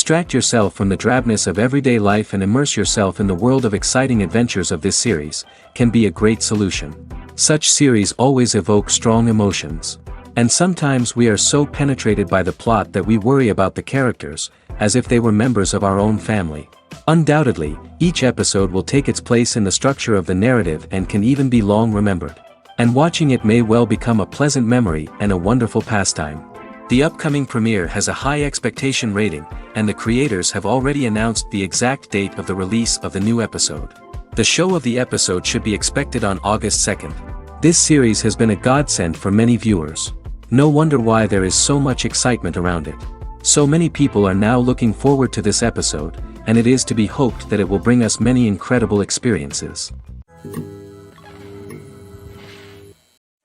Distract yourself from the drabness of everyday life and immerse yourself in the world of exciting adventures of this series, can be a great solution. Such series always evoke strong emotions. And sometimes we are so penetrated by the plot that we worry about the characters, as if they were members of our own family. Undoubtedly, each episode will take its place in the structure of the narrative and can even be long remembered. And watching it may well become a pleasant memory and a wonderful pastime. The upcoming premiere has a high expectation rating, and the creators have already announced the exact date of the release of the new episode. The show of the episode should be expected on August 2nd. This series has been a godsend for many viewers. No wonder why there is so much excitement around it. So many people are now looking forward to this episode, and it is to be hoped that it will bring us many incredible experiences.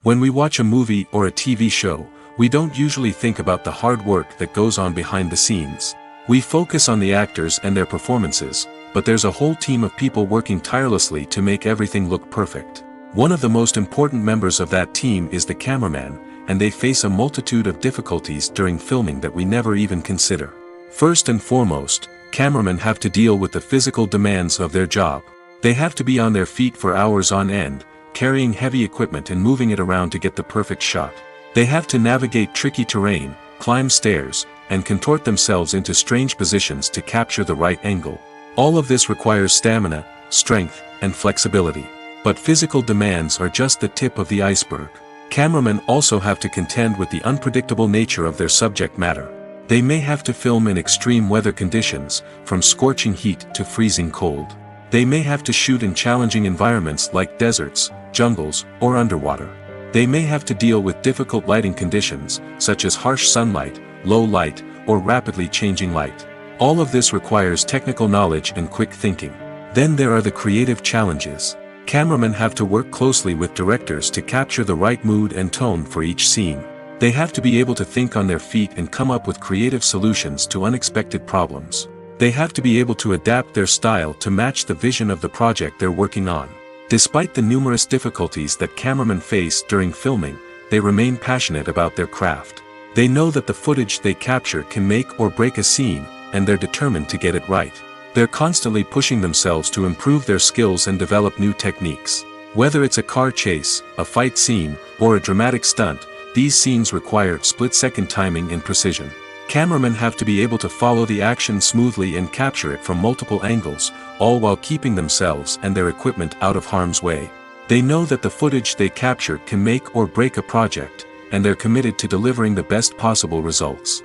When we watch a movie or a TV show, we don't usually think about the hard work that goes on behind the scenes. We focus on the actors and their performances, but there's a whole team of people working tirelessly to make everything look perfect. One of the most important members of that team is the cameraman, and they face a multitude of difficulties during filming that we never even consider. First and foremost, cameramen have to deal with the physical demands of their job. They have to be on their feet for hours on end, carrying heavy equipment and moving it around to get the perfect shot. They have to navigate tricky terrain, climb stairs, and contort themselves into strange positions to capture the right angle. All of this requires stamina, strength, and flexibility. But physical demands are just the tip of the iceberg. Cameramen also have to contend with the unpredictable nature of their subject matter. They may have to film in extreme weather conditions, from scorching heat to freezing cold. They may have to shoot in challenging environments like deserts, jungles, or underwater. They may have to deal with difficult lighting conditions, such as harsh sunlight, low light, or rapidly changing light. All of this requires technical knowledge and quick thinking. Then there are the creative challenges. Cameramen have to work closely with directors to capture the right mood and tone for each scene. They have to be able to think on their feet and come up with creative solutions to unexpected problems. They have to be able to adapt their style to match the vision of the project they're working on. Despite the numerous difficulties that cameramen face during filming, they remain passionate about their craft. They know that the footage they capture can make or break a scene, and they're determined to get it right. They're constantly pushing themselves to improve their skills and develop new techniques. Whether it's a car chase, a fight scene, or a dramatic stunt, these scenes require split-second timing and precision. Cameramen have to be able to follow the action smoothly and capture it from multiple angles, all while keeping themselves and their equipment out of harm's way. They know that the footage they capture can make or break a project, and they're committed to delivering the best possible results.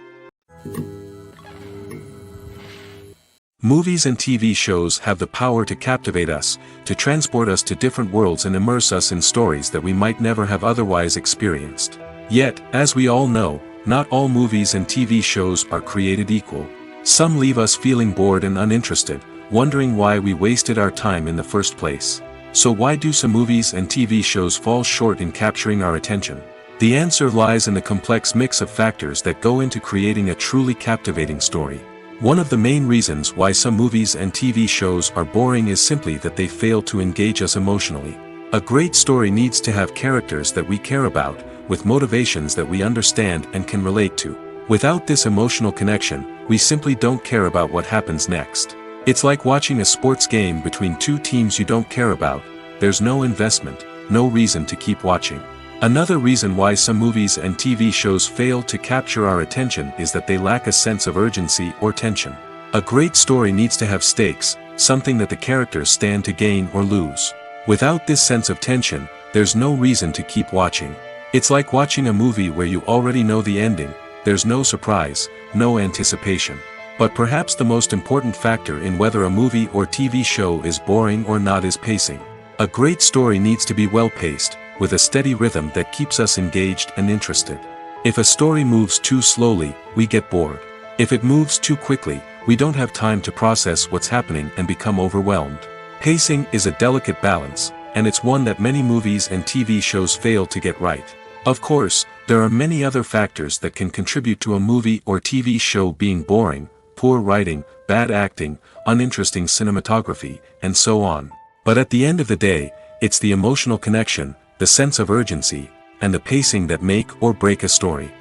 Movies and TV shows have the power to captivate us, to transport us to different worlds and immerse us in stories that we might never have otherwise experienced. Yet, as we all know, not all movies and TV shows are created equal. Some leave us feeling bored and uninterested, wondering why we wasted our time in the first place. So why do some movies and TV shows fall short in capturing our attention? The answer lies in the complex mix of factors that go into creating a truly captivating story. One of the main reasons why some movies and TV shows are boring is simply that they fail to engage us emotionally. A great story needs to have characters that we care about, with motivations that we understand and can relate to. Without this emotional connection, we simply don't care about what happens next. It's like watching a sports game between two teams you don't care about. There's no investment, no reason to keep watching. Another reason why some movies and TV shows fail to capture our attention is that they lack a sense of urgency or tension. A great story needs to have stakes, something that the characters stand to gain or lose. Without this sense of tension, there's no reason to keep watching. It's like watching a movie where you already know the ending. There's no surprise, no anticipation. But perhaps the most important factor in whether a movie or TV show is boring or not is pacing. A great story needs to be well-paced, with a steady rhythm that keeps us engaged and interested. If a story moves too slowly, we get bored. If it moves too quickly, we don't have time to process what's happening and become overwhelmed. Pacing is a delicate balance, and it's one that many movies and TV shows fail to get right. Of course, there are many other factors that can contribute to a movie or TV show being boring: poor writing, bad acting, uninteresting cinematography, and so on. But at the end of the day, it's the emotional connection, the sense of urgency, and the pacing that make or break a story.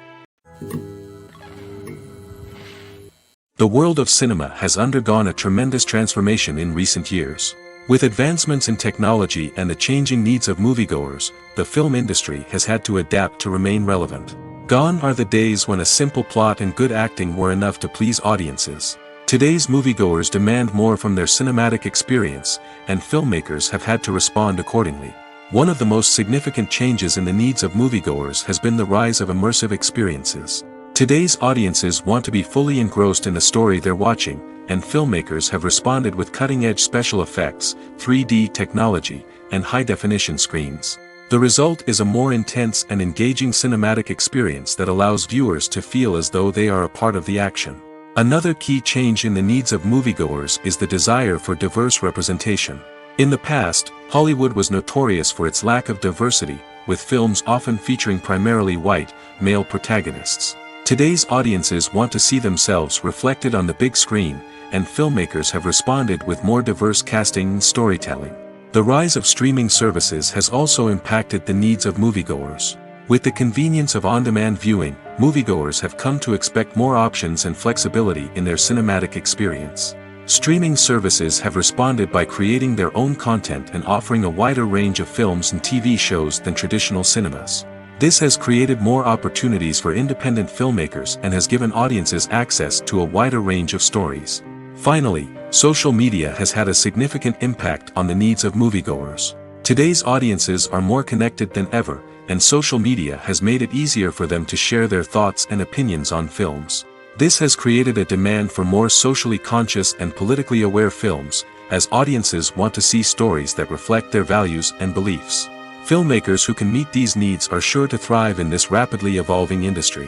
The world of cinema has undergone a tremendous transformation in recent years. With advancements in technology and the changing needs of moviegoers, the film industry has had to adapt to remain relevant. Gone are the days when a simple plot and good acting were enough to please audiences. Today's moviegoers demand more from their cinematic experience, and filmmakers have had to respond accordingly. One of the most significant changes in the needs of moviegoers has been the rise of immersive experiences. Today's audiences want to be fully engrossed in the story they're watching, and filmmakers have responded with cutting-edge special effects, 3D technology, and high-definition screens. The result is a more intense and engaging cinematic experience that allows viewers to feel as though they are a part of the action. Another key change in the needs of moviegoers is the desire for diverse representation. In the past, Hollywood was notorious for its lack of diversity, with films often featuring primarily white, male protagonists. Today's audiences want to see themselves reflected on the big screen, and filmmakers have responded with more diverse casting and storytelling. The rise of streaming services has also impacted the needs of moviegoers. With the convenience of on-demand viewing, moviegoers have come to expect more options and flexibility in their cinematic experience. Streaming services have responded by creating their own content and offering a wider range of films and TV shows than traditional cinemas. This has created more opportunities for independent filmmakers and has given audiences access to a wider range of stories. Finally, social media has had a significant impact on the needs of moviegoers. Today's audiences are more connected than ever, and social media has made it easier for them to share their thoughts and opinions on films. This has created a demand for more socially conscious and politically aware films, as audiences want to see stories that reflect their values and beliefs. Filmmakers who can meet these needs are sure to thrive in this rapidly evolving industry.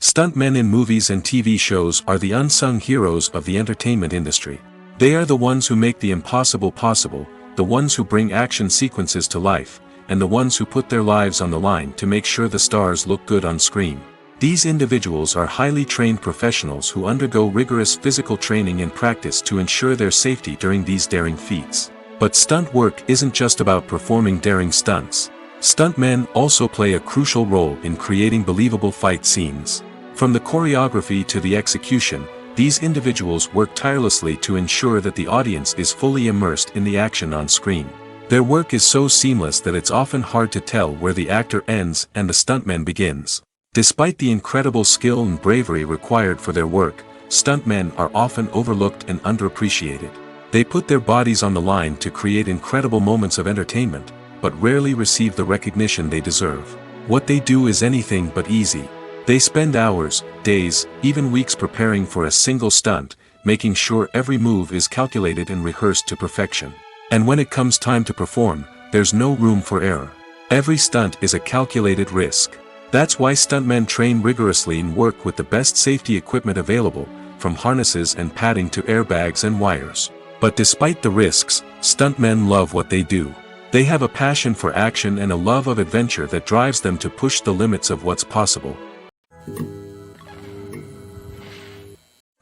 Stuntmen in movies and TV shows are the unsung heroes of the entertainment industry. They are the ones who make the impossible possible, the ones who bring action sequences to life, and the ones who put their lives on the line to make sure the stars look good on screen. These individuals are highly trained professionals who undergo rigorous physical training and practice to ensure their safety during these daring feats. But stunt work isn't just about performing daring stunts. Stuntmen also play a crucial role in creating believable fight scenes. From the choreography to the execution, these individuals work tirelessly to ensure that the audience is fully immersed in the action on screen. Their work is so seamless that it's often hard to tell where the actor ends and the stuntman begins. Despite the incredible skill and bravery required for their work, stuntmen are often overlooked and underappreciated. They put their bodies on the line to create incredible moments of entertainment, but rarely receive the recognition they deserve. What they do is anything but easy. They spend hours, days, even weeks preparing for a single stunt, making sure every move is calculated and rehearsed to perfection. And when it comes time to perform, there's no room for error. Every stunt is a calculated risk. That's why stuntmen train rigorously and work with the best safety equipment available, from harnesses and padding to airbags and wires. But despite the risks, stuntmen love what they do. They have a passion for action and a love of adventure that drives them to push the limits of what's possible.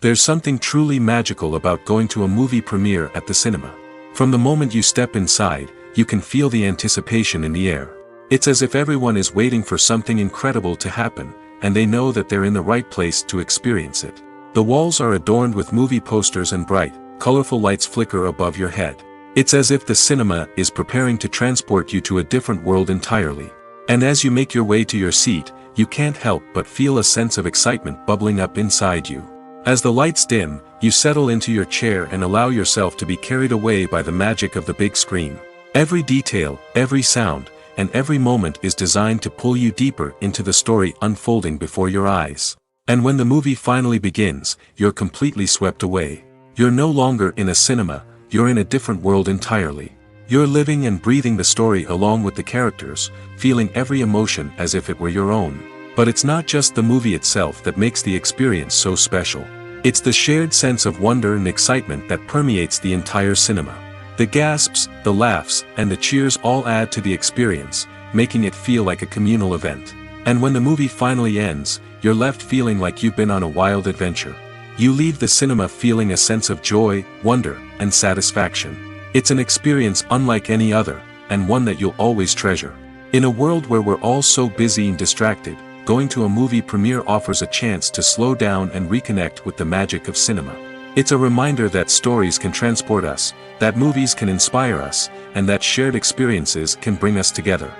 There's something truly magical about going to a movie premiere at the cinema. From the moment you step inside, you can feel the anticipation in the air. It's as if everyone is waiting for something incredible to happen, and they know that they're in the right place to experience it. The walls are adorned with movie posters and bright, colorful lights flicker above your head. It's as if the cinema is preparing to transport you to a different world entirely. And as you make your way to your seat, you can't help but feel a sense of excitement bubbling up inside you. As the lights dim, you settle into your chair and allow yourself to be carried away by the magic of the big screen. Every detail, every sound, and every moment is designed to pull you deeper into the story unfolding before your eyes. And when the movie finally begins, you're completely swept away. You're no longer in a cinema, you're in a different world entirely. You're living and breathing the story along with the characters, feeling every emotion as if it were your own. But it's not just the movie itself that makes the experience so special. It's the shared sense of wonder and excitement that permeates the entire cinema. The gasps, the laughs, and the cheers all add to the experience, making it feel like a communal event. And when the movie finally ends, you're left feeling like you've been on a wild adventure. You leave the cinema feeling a sense of joy, wonder, and satisfaction. It's an experience unlike any other, and one that you'll always treasure. In a world where we're all so busy and distracted, going to a movie premiere offers a chance to slow down and reconnect with the magic of cinema. It's a reminder that stories can transport us, that movies can inspire us, and that shared experiences can bring us together.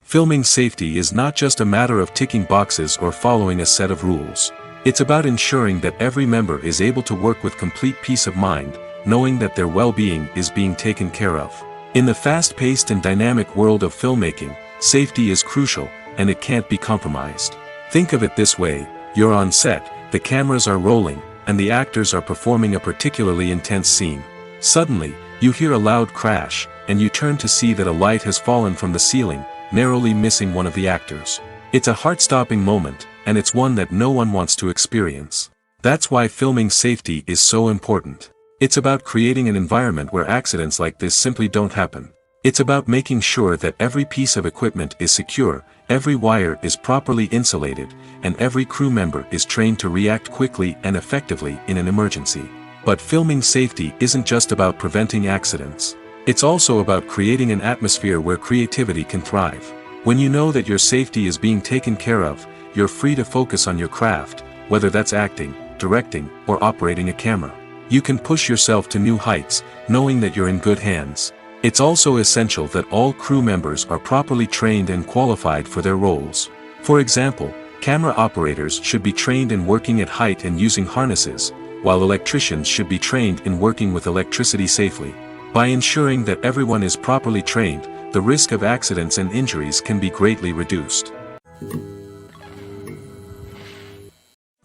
Filming safety is not just a matter of ticking boxes or following a set of rules. It's about ensuring that every member is able to work with complete peace of mind, knowing that their well-being is being taken care of. In the fast-paced and dynamic world of filmmaking, safety is crucial, and it can't be compromised. Think of it this way: you're on set, the cameras are rolling, and the actors are performing a particularly intense scene. Suddenly, you hear a loud crash, and you turn to see that a light has fallen from the ceiling, narrowly missing one of the actors. It's a heart-stopping moment, and it's one that no one wants to experience. That's why filming safety is so important. It's about creating an environment where accidents like this simply don't happen. It's about making sure that every piece of equipment is secure, every wire is properly insulated, and every crew member is trained to react quickly and effectively in an emergency. But filming safety isn't just about preventing accidents. It's also about creating an atmosphere where creativity can thrive. When you know that your safety is being taken care of, you're free to focus on your craft, whether that's acting, directing, or operating a camera. You can push yourself to new heights, knowing that you're in good hands. It's also essential that all crew members are properly trained and qualified for their roles. For example, camera operators should be trained in working at height and using harnesses, while electricians should be trained in working with electricity safely. By ensuring that everyone is properly trained, the risk of accidents and injuries can be greatly reduced.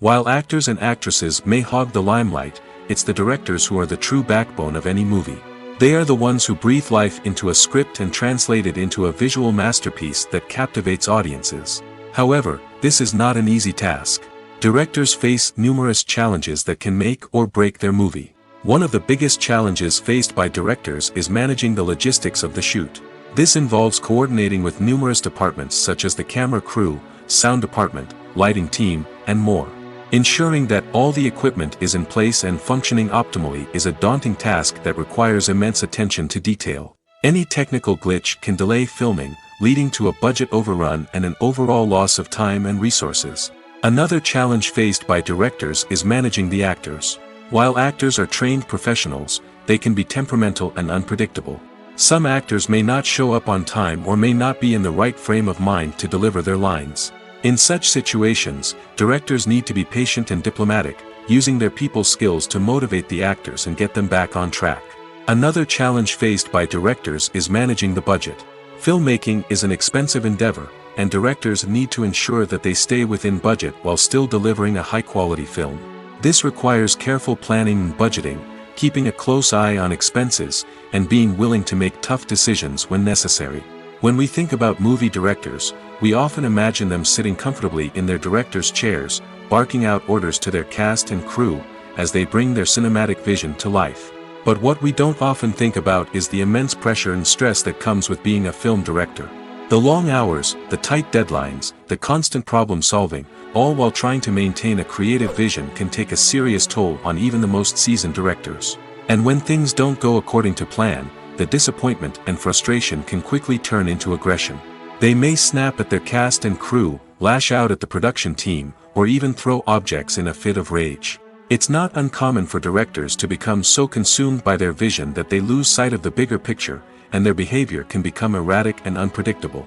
While actors and actresses may hog the limelight, it's the directors who are the true backbone of any movie. They are the ones who breathe life into a script and translate it into a visual masterpiece that captivates audiences. However, this is not an easy task. Directors face numerous challenges that can make or break their movie. One of the biggest challenges faced by directors is managing the logistics of the shoot. This involves coordinating with numerous departments such as the camera crew, sound department, lighting team, and more. Ensuring that all the equipment is in place and functioning optimally is a daunting task that requires immense attention to detail. Any technical glitch can delay filming, leading to a budget overrun and an overall loss of time and resources. Another challenge faced by directors is managing the actors. While actors are trained professionals, they can be temperamental and unpredictable. Some actors may not show up on time or may not be in the right frame of mind to deliver their lines. In such situations, directors need to be patient and diplomatic, using their people skills to motivate the actors and get them back on track. Another challenge faced by directors is managing the budget. Filmmaking is an expensive endeavor, and directors need to ensure that they stay within budget while still delivering a high-quality film. This requires careful planning and budgeting, keeping a close eye on expenses, and being willing to make tough decisions when necessary. When we think about movie directors, we often imagine them sitting comfortably in their director's chairs, barking out orders to their cast and crew, as they bring their cinematic vision to life. But what we don't often think about is the immense pressure and stress that comes with being a film director. The long hours, the tight deadlines, the constant problem-solving, all while trying to maintain a creative vision can take a serious toll on even the most seasoned directors. And when things don't go according to plan, the disappointment and frustration can quickly turn into aggression. They may snap at their cast and crew, lash out at the production team, or even throw objects in a fit of rage. It's not uncommon for directors to become so consumed by their vision that they lose sight of the bigger picture, and their behavior can become erratic and unpredictable.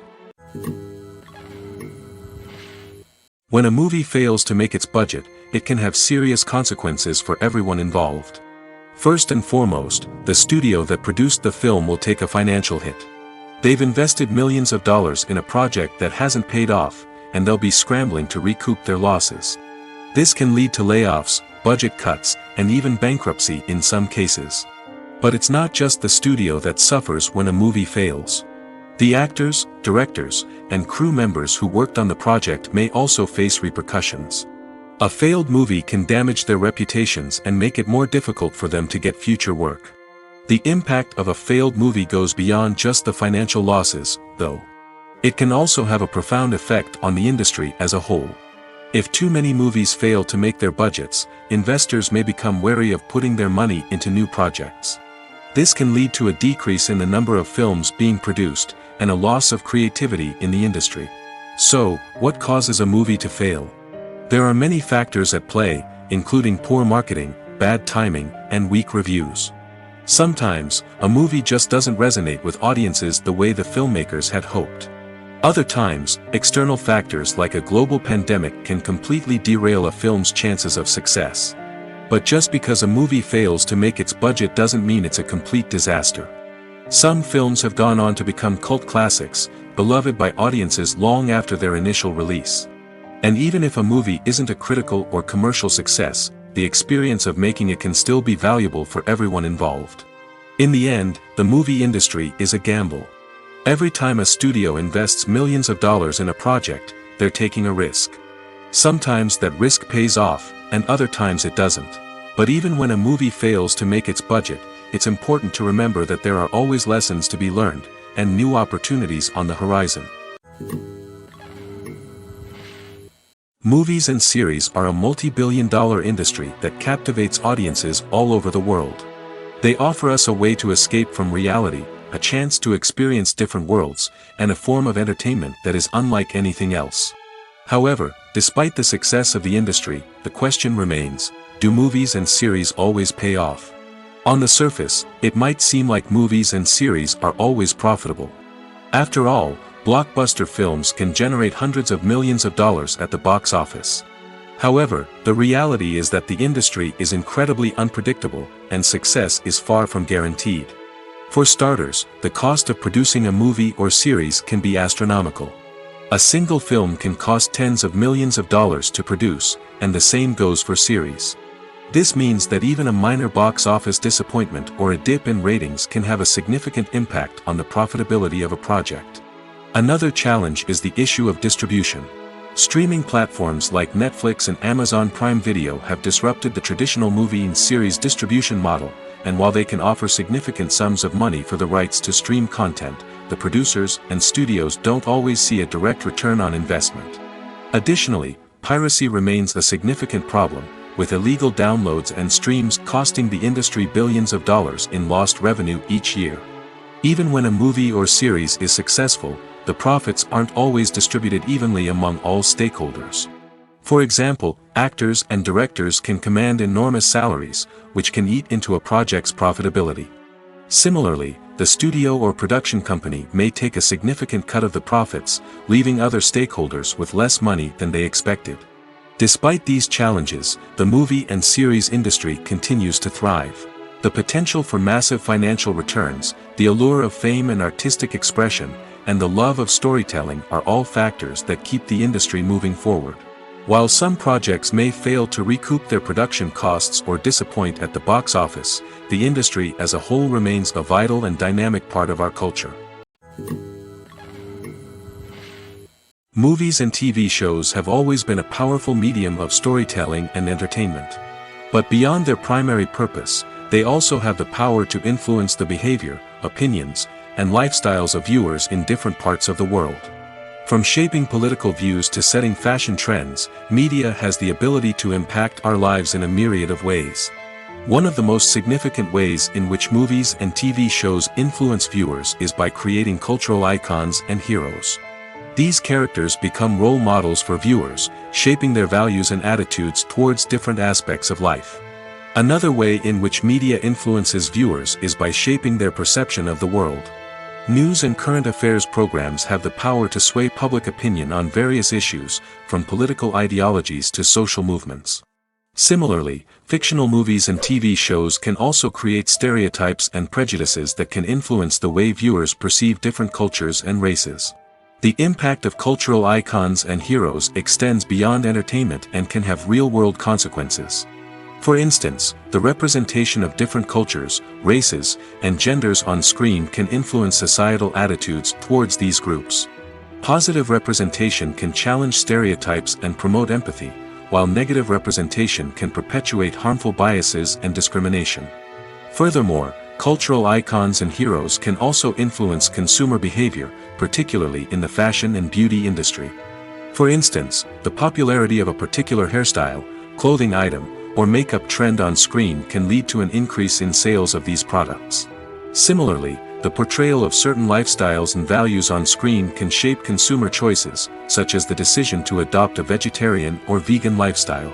When a movie fails to make its budget, it can have serious consequences for everyone involved. First and foremost, the studio that produced the film will take a financial hit. They've invested millions of dollars in a project that hasn't paid off, and they'll be scrambling to recoup their losses. This can lead to layoffs, budget cuts, and even bankruptcy in some cases. But it's not just the studio that suffers when a movie fails. The actors, directors, and crew members who worked on the project may also face repercussions. A failed movie can damage their reputations and make it more difficult for them to get future work. The impact of a failed movie goes beyond just the financial losses, though. It can also have a profound effect on the industry as a whole. If too many movies fail to make their budgets, investors may become wary of putting their money into new projects. This can lead to a decrease in the number of films being produced, and a loss of creativity in the industry. So, what causes a movie to fail? There are many factors at play, including poor marketing, bad timing, and weak reviews. Sometimes, a movie just doesn't resonate with audiences the way the filmmakers had hoped. Other times, external factors like a global pandemic can completely derail a film's chances of success. But just because a movie fails to make its budget doesn't mean it's a complete disaster. Some films have gone on to become cult classics, beloved by audiences long after their initial release. And even if a movie isn't a critical or commercial success, the experience of making it can still be valuable for everyone involved. In the end, the movie industry is a gamble. Every time a studio invests millions of dollars in a project, they're taking a risk. Sometimes that risk pays off, and other times it doesn't. But even when a movie fails to make its budget, it's important to remember that there are always lessons to be learned, and new opportunities on the horizon. Movies and series are a multi-billion-dollar industry that captivates audiences all over the world. They offer us a way to escape from reality, a chance to experience different worlds, and a form of entertainment that is unlike anything else. However, despite the success of the industry, the question remains, do movies and series always pay off? On the surface, it might seem like movies and series are always profitable. After all, blockbuster films can generate hundreds of millions of dollars at the box office. However, the reality is that the industry is incredibly unpredictable, and success is far from guaranteed. For starters, the cost of producing a movie or series can be astronomical. A single film can cost tens of millions of dollars to produce, and the same goes for series. This means that even a minor box office disappointment or a dip in ratings can have a significant impact on the profitability of a project. Another challenge is the issue of distribution. Streaming platforms like Netflix and Amazon Prime Video have disrupted the traditional movie and series distribution model, and while they can offer significant sums of money for the rights to stream content, the producers and studios don't always see a direct return on investment. Additionally, piracy remains a significant problem, with illegal downloads and streams costing the industry billions of dollars in lost revenue each year. Even when a movie or series is successful, the profits aren't always distributed evenly among all stakeholders. For example, actors and directors can command enormous salaries, which can eat into a project's profitability. Similarly, the studio or production company may take a significant cut of the profits, leaving other stakeholders with less money than they expected. Despite these challenges, the movie and series industry continues to thrive. The potential for massive financial returns, the allure of fame and artistic expression, and the love of storytelling are all factors that keep the industry moving forward. While some projects may fail to recoup their production costs or disappoint at the box office, the industry as a whole remains a vital and dynamic part of our culture. Movies and TV shows have always been a powerful medium of storytelling and entertainment. But beyond their primary purpose, they also have the power to influence the behavior, opinions, and lifestyles of viewers in different parts of the world. From shaping political views to setting fashion trends, media has the ability to impact our lives in a myriad of ways. One of the most significant ways in which movies and TV shows influence viewers is by creating cultural icons and heroes. These characters become role models for viewers, shaping their values and attitudes towards different aspects of life. Another way in which media influences viewers is by shaping their perception of the world. News and current affairs programs have the power to sway public opinion on various issues, from political ideologies to social movements. Similarly, fictional movies and TV shows can also create stereotypes and prejudices that can influence the way viewers perceive different cultures and races. The impact of cultural icons and heroes extends beyond entertainment and can have real-world consequences. For instance, the representation of different cultures, races, and genders on screen can influence societal attitudes towards these groups. Positive representation can challenge stereotypes and promote empathy, while negative representation can perpetuate harmful biases and discrimination. Furthermore, cultural icons and heroes can also influence consumer behavior, particularly in the fashion and beauty industry. For instance, the popularity of a particular hairstyle, clothing item, or makeup trend on screen can lead to an increase in sales of these products. Similarly, the portrayal of certain lifestyles and values on screen can shape consumer choices, such as the decision to adopt a vegetarian or vegan lifestyle.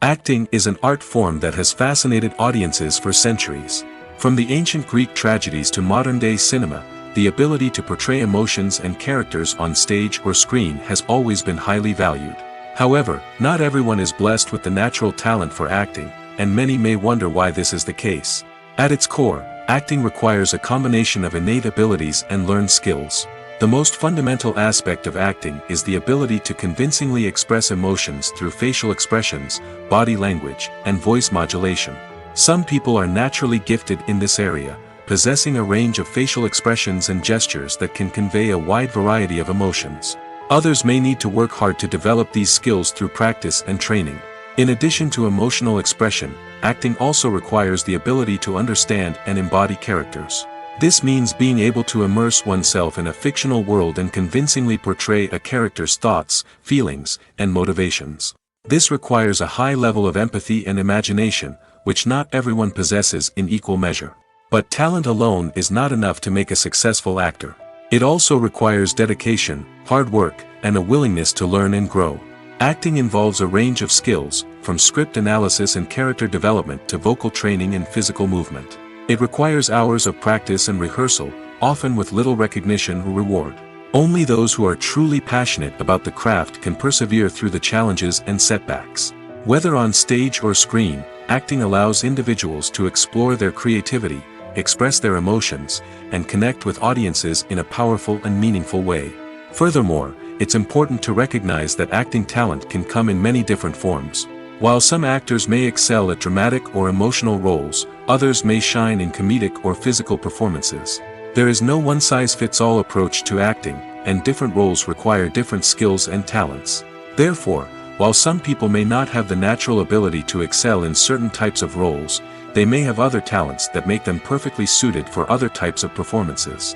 Acting is an art form that has fascinated audiences for centuries. From the ancient Greek tragedies to modern-day cinema, the ability to portray emotions and characters on stage or screen has always been highly valued. However, not everyone is blessed with the natural talent for acting, and many may wonder why this is the case. At its core, acting requires a combination of innate abilities and learned skills. The most fundamental aspect of acting is the ability to convincingly express emotions through facial expressions, body language, and voice modulation. Some people are naturally gifted in this area, possessing a range of facial expressions and gestures that can convey a wide variety of emotions. Others may need to work hard to develop these skills through practice and training. In addition to emotional expression, acting also requires the ability to understand and embody characters. This means being able to immerse oneself in a fictional world and convincingly portray a character's thoughts, feelings, and motivations. This requires a high level of empathy and imagination, which not everyone possesses in equal measure. But talent alone is not enough to make a successful actor. It also requires dedication, hard work, and a willingness to learn and grow. Acting involves a range of skills, from script analysis and character development to vocal training and physical movement. It requires hours of practice and rehearsal, often with little recognition or reward. Only those who are truly passionate about the craft can persevere through the challenges and setbacks. Whether on stage or screen, acting allows individuals to explore their creativity, express their emotions, and connect with audiences in a powerful and meaningful way. Furthermore, it's important to recognize that acting talent can come in many different forms. While some actors may excel at dramatic or emotional roles, others may shine in comedic or physical performances. There is no one-size-fits-all approach to acting, and different roles require different skills and talents. Therefore, while some people may not have the natural ability to excel in certain types of roles, they may have other talents that make them perfectly suited for other types of performances.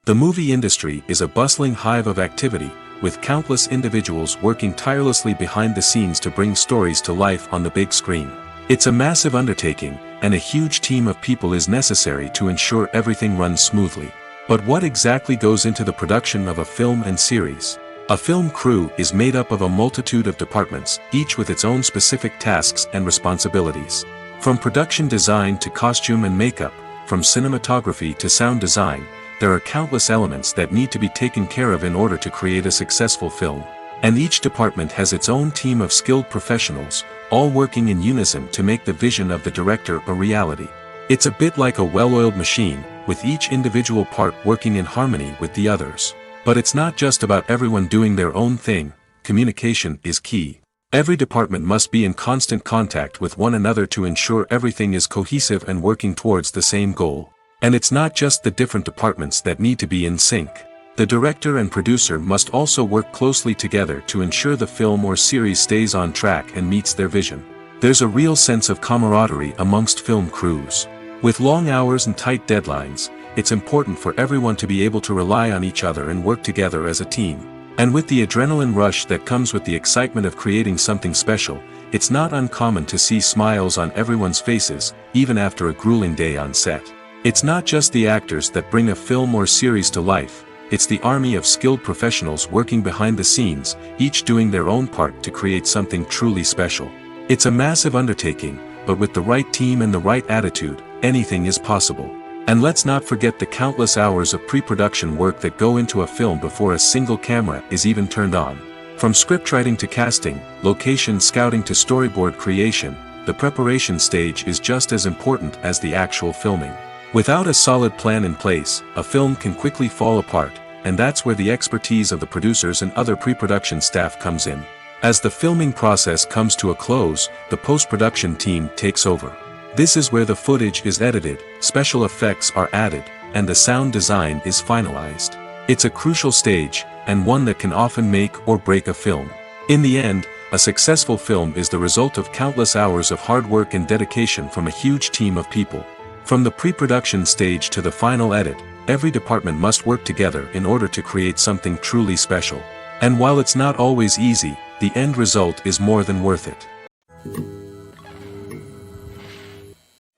The movie industry is a bustling hive of activity, with countless individuals working tirelessly behind the scenes to bring stories to life on the big screen. It's a massive undertaking, and a huge team of people is necessary to ensure everything runs smoothly. But what exactly goes into the production of a film and series? A film crew is made up of a multitude of departments, each with its own specific tasks and responsibilities. From production design to costume and makeup, from cinematography to sound design, there are countless elements that need to be taken care of in order to create a successful film. And each department has its own team of skilled professionals, all working in unison to make the vision of the director a reality. It's a bit like a well-oiled machine, with each individual part working in harmony with the others. But it's not just about everyone doing their own thing. Communication is key. Every department must be in constant contact with one another to ensure everything is cohesive and working towards the same goal. And it's not just the different departments that need to be in sync. The director and producer must also work closely together to ensure the film or series stays on track and meets their vision. There's a real sense of camaraderie amongst film crews. With long hours and tight deadlines, it's important for everyone to be able to rely on each other and work together as a team. And with the adrenaline rush that comes with the excitement of creating something special, it's not uncommon to see smiles on everyone's faces, even after a grueling day on set. It's not just the actors that bring a film or series to life, it's the army of skilled professionals working behind the scenes, each doing their own part to create something truly special. It's a massive undertaking, but with the right team and the right attitude, anything is possible. And let's not forget the countless hours of pre-production work that go into a film before a single camera is even turned on. From scriptwriting to casting, location scouting to storyboard creation, the preparation stage is just as important as the actual filming. Without a solid plan in place, a film can quickly fall apart, and that's where the expertise of the producers and other pre-production staff comes in. As the filming process comes to a close, the post-production team takes over. This is where the footage is edited, special effects are added, and the sound design is finalized. It's a crucial stage, and one that can often make or break a film. In the end, a successful film is the result of countless hours of hard work and dedication from a huge team of people. From the pre-production stage to the final edit, every department must work together in order to create something truly special. And while it's not always easy, the end result is more than worth it.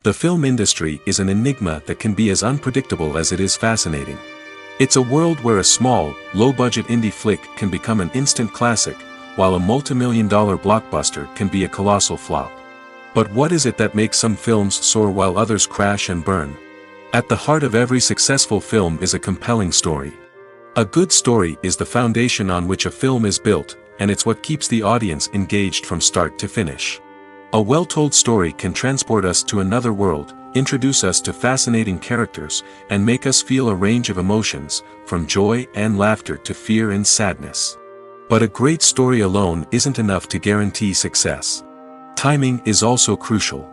The film industry is an enigma that can be as unpredictable as it is fascinating. It's a world where a small, low-budget indie flick can become an instant classic, while a multi-million-dollar blockbuster can be a colossal flop. But what is it that makes some films soar while others crash and burn? At the heart of every successful film is a compelling story. A good story is the foundation on which a film is built, and it's what keeps the audience engaged from start to finish. A well-told story can transport us to another world, introduce us to fascinating characters, and make us feel a range of emotions, from joy and laughter to fear and sadness. But a great story alone isn't enough to guarantee success. Timing is also crucial.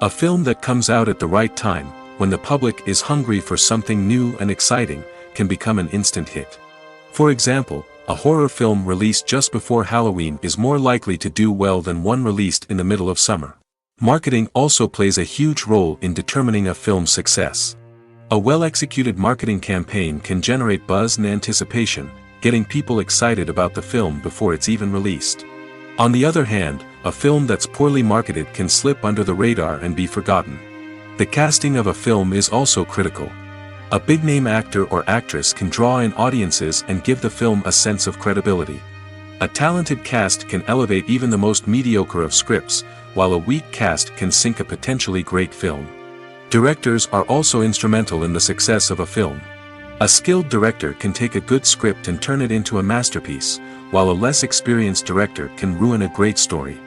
A film that comes out at the right time, when the public is hungry for something new and exciting, can become an instant hit. For example, a horror film released just before Halloween is more likely to do well than one released in the middle of summer. Marketing also plays a huge role in determining a film's success. A well-executed marketing campaign can generate buzz and anticipation, getting people excited about the film before it's even released. On the other hand, a film that's poorly marketed can slip under the radar and be forgotten. The casting of a film is also critical. A big-name actor or actress can draw in audiences and give the film a sense of credibility. A talented cast can elevate even the most mediocre of scripts, while a weak cast can sink a potentially great film. Directors are also instrumental in the success of a film. A skilled director can take a good script and turn it into a masterpiece, while a less experienced director can ruin a great story.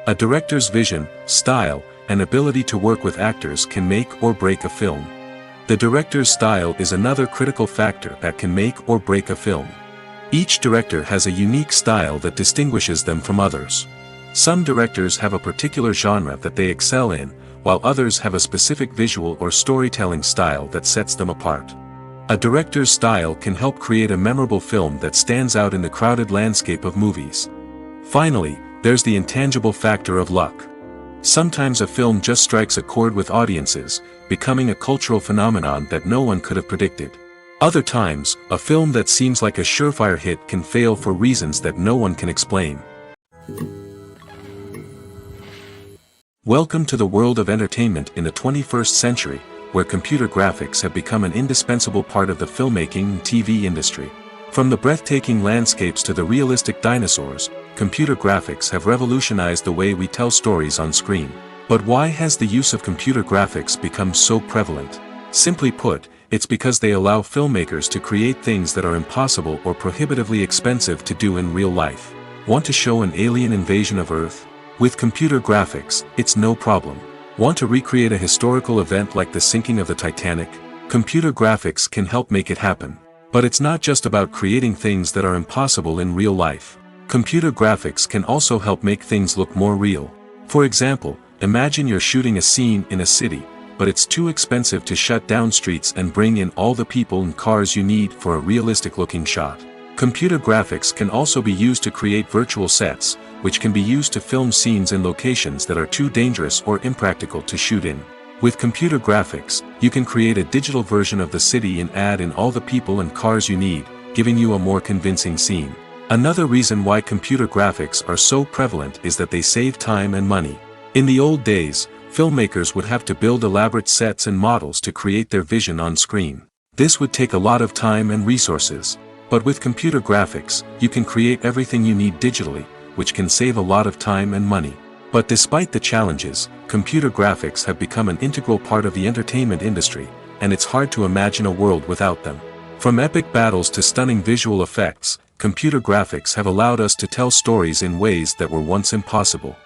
A director's vision, style, and ability to work with actors can make or break a film. The director's style is another critical factor that can make or break a film. Each director has a unique style that distinguishes them from others. Some directors have a particular genre that they excel in, while others have a specific visual or storytelling style that sets them apart. A director's style can help create a memorable film that stands out in the crowded landscape of movies. Finally, there's the intangible factor of luck. Sometimes a film just strikes a chord with audiences, becoming a cultural phenomenon that no one could have predicted. Other times, a film that seems like a surefire hit can fail for reasons that no one can explain. Welcome to the world of entertainment in the 21st century, where computer graphics have become an indispensable part of the filmmaking and TV industry. From the breathtaking landscapes to the realistic dinosaurs, computer graphics have revolutionized the way we tell stories on screen. But why has the use of computer graphics become so prevalent? Simply put, it's because they allow filmmakers to create things that are impossible or prohibitively expensive to do in real life. Want to show an alien invasion of Earth? With computer graphics, it's no problem. Want to recreate a historical event like the sinking of the Titanic? Computer graphics can help make it happen. But it's not just about creating things that are impossible in real life. Computer graphics can also help make things look more real. For example, imagine you're shooting a scene in a city, but it's too expensive to shut down streets and bring in all the people and cars you need for a realistic-looking shot. Computer graphics can also be used to create virtual sets, which can be used to film scenes in locations that are too dangerous or impractical to shoot in. With computer graphics, you can create a digital version of the city and add in all the people and cars you need, giving you a more convincing scene. Another reason why computer graphics are so prevalent is that they save time and money. In the old days, filmmakers would have to build elaborate sets and models to create their vision on screen. This would take a lot of time and resources. But with computer graphics, you can create everything you need digitally, which can save a lot of time and money. But despite the challenges, computer graphics have become an integral part of the entertainment industry, and it's hard to imagine a world without them. From epic battles to stunning visual effects, computer graphics have allowed us to tell stories in ways that were once impossible.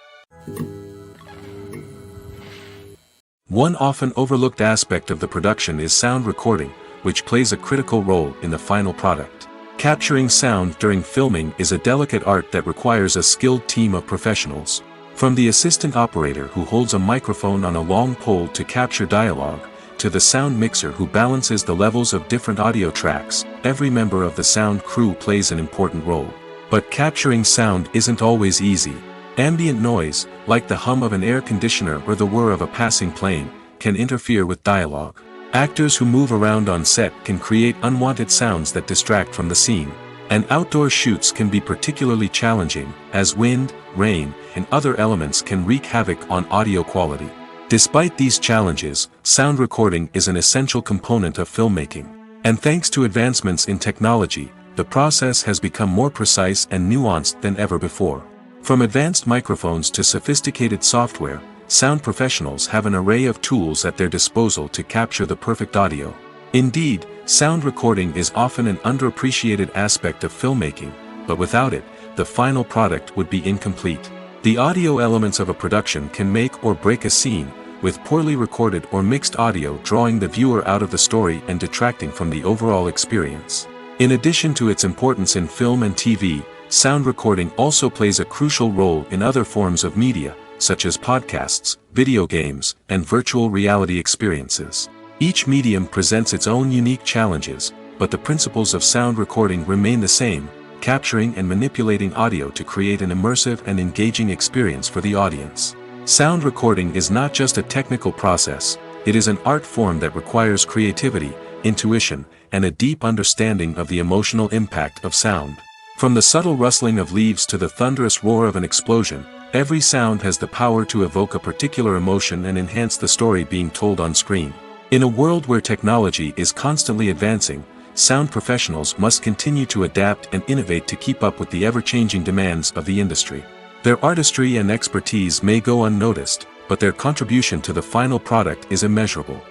One often overlooked aspect of the production is sound recording, which plays a critical role in the final product. Capturing sound during filming is a delicate art that requires a skilled team of professionals. From the assistant operator who holds a microphone on a long pole to capture dialogue, to the sound mixer who balances the levels of different audio tracks, every member of the sound crew plays an important role. But capturing sound isn't always easy. Ambient noise, like the hum of an air conditioner or the whir of a passing plane, can interfere with dialogue. Actors who move around on set can create unwanted sounds that distract from the scene. And outdoor shoots can be particularly challenging, as wind, rain, and other elements can wreak havoc on audio quality. Despite these challenges, sound recording is an essential component of filmmaking. And thanks to advancements in technology, the process has become more precise and nuanced than ever before. From advanced microphones to sophisticated software, sound professionals have an array of tools at their disposal to capture the perfect audio. Indeed, sound recording is often an underappreciated aspect of filmmaking, but without it, the final product would be incomplete. The audio elements of a production can make or break a scene, with poorly recorded or mixed audio drawing the viewer out of the story and detracting from the overall experience. In addition to its importance in film and TV, sound recording also plays a crucial role in other forms of media, such as podcasts, video games, and virtual reality experiences. Each medium presents its own unique challenges, but the principles of sound recording remain the same, capturing and manipulating audio to create an immersive and engaging experience for the audience. Sound recording is not just a technical process, it is an art form that requires creativity, intuition, and a deep understanding of the emotional impact of sound. From the subtle rustling of leaves to the thunderous roar of an explosion, every sound has the power to evoke a particular emotion and enhance the story being told on screen. In a world where technology is constantly advancing, sound professionals must continue to adapt and innovate to keep up with the ever-changing demands of the industry. Their artistry and expertise may go unnoticed, but their contribution to the final product is immeasurable.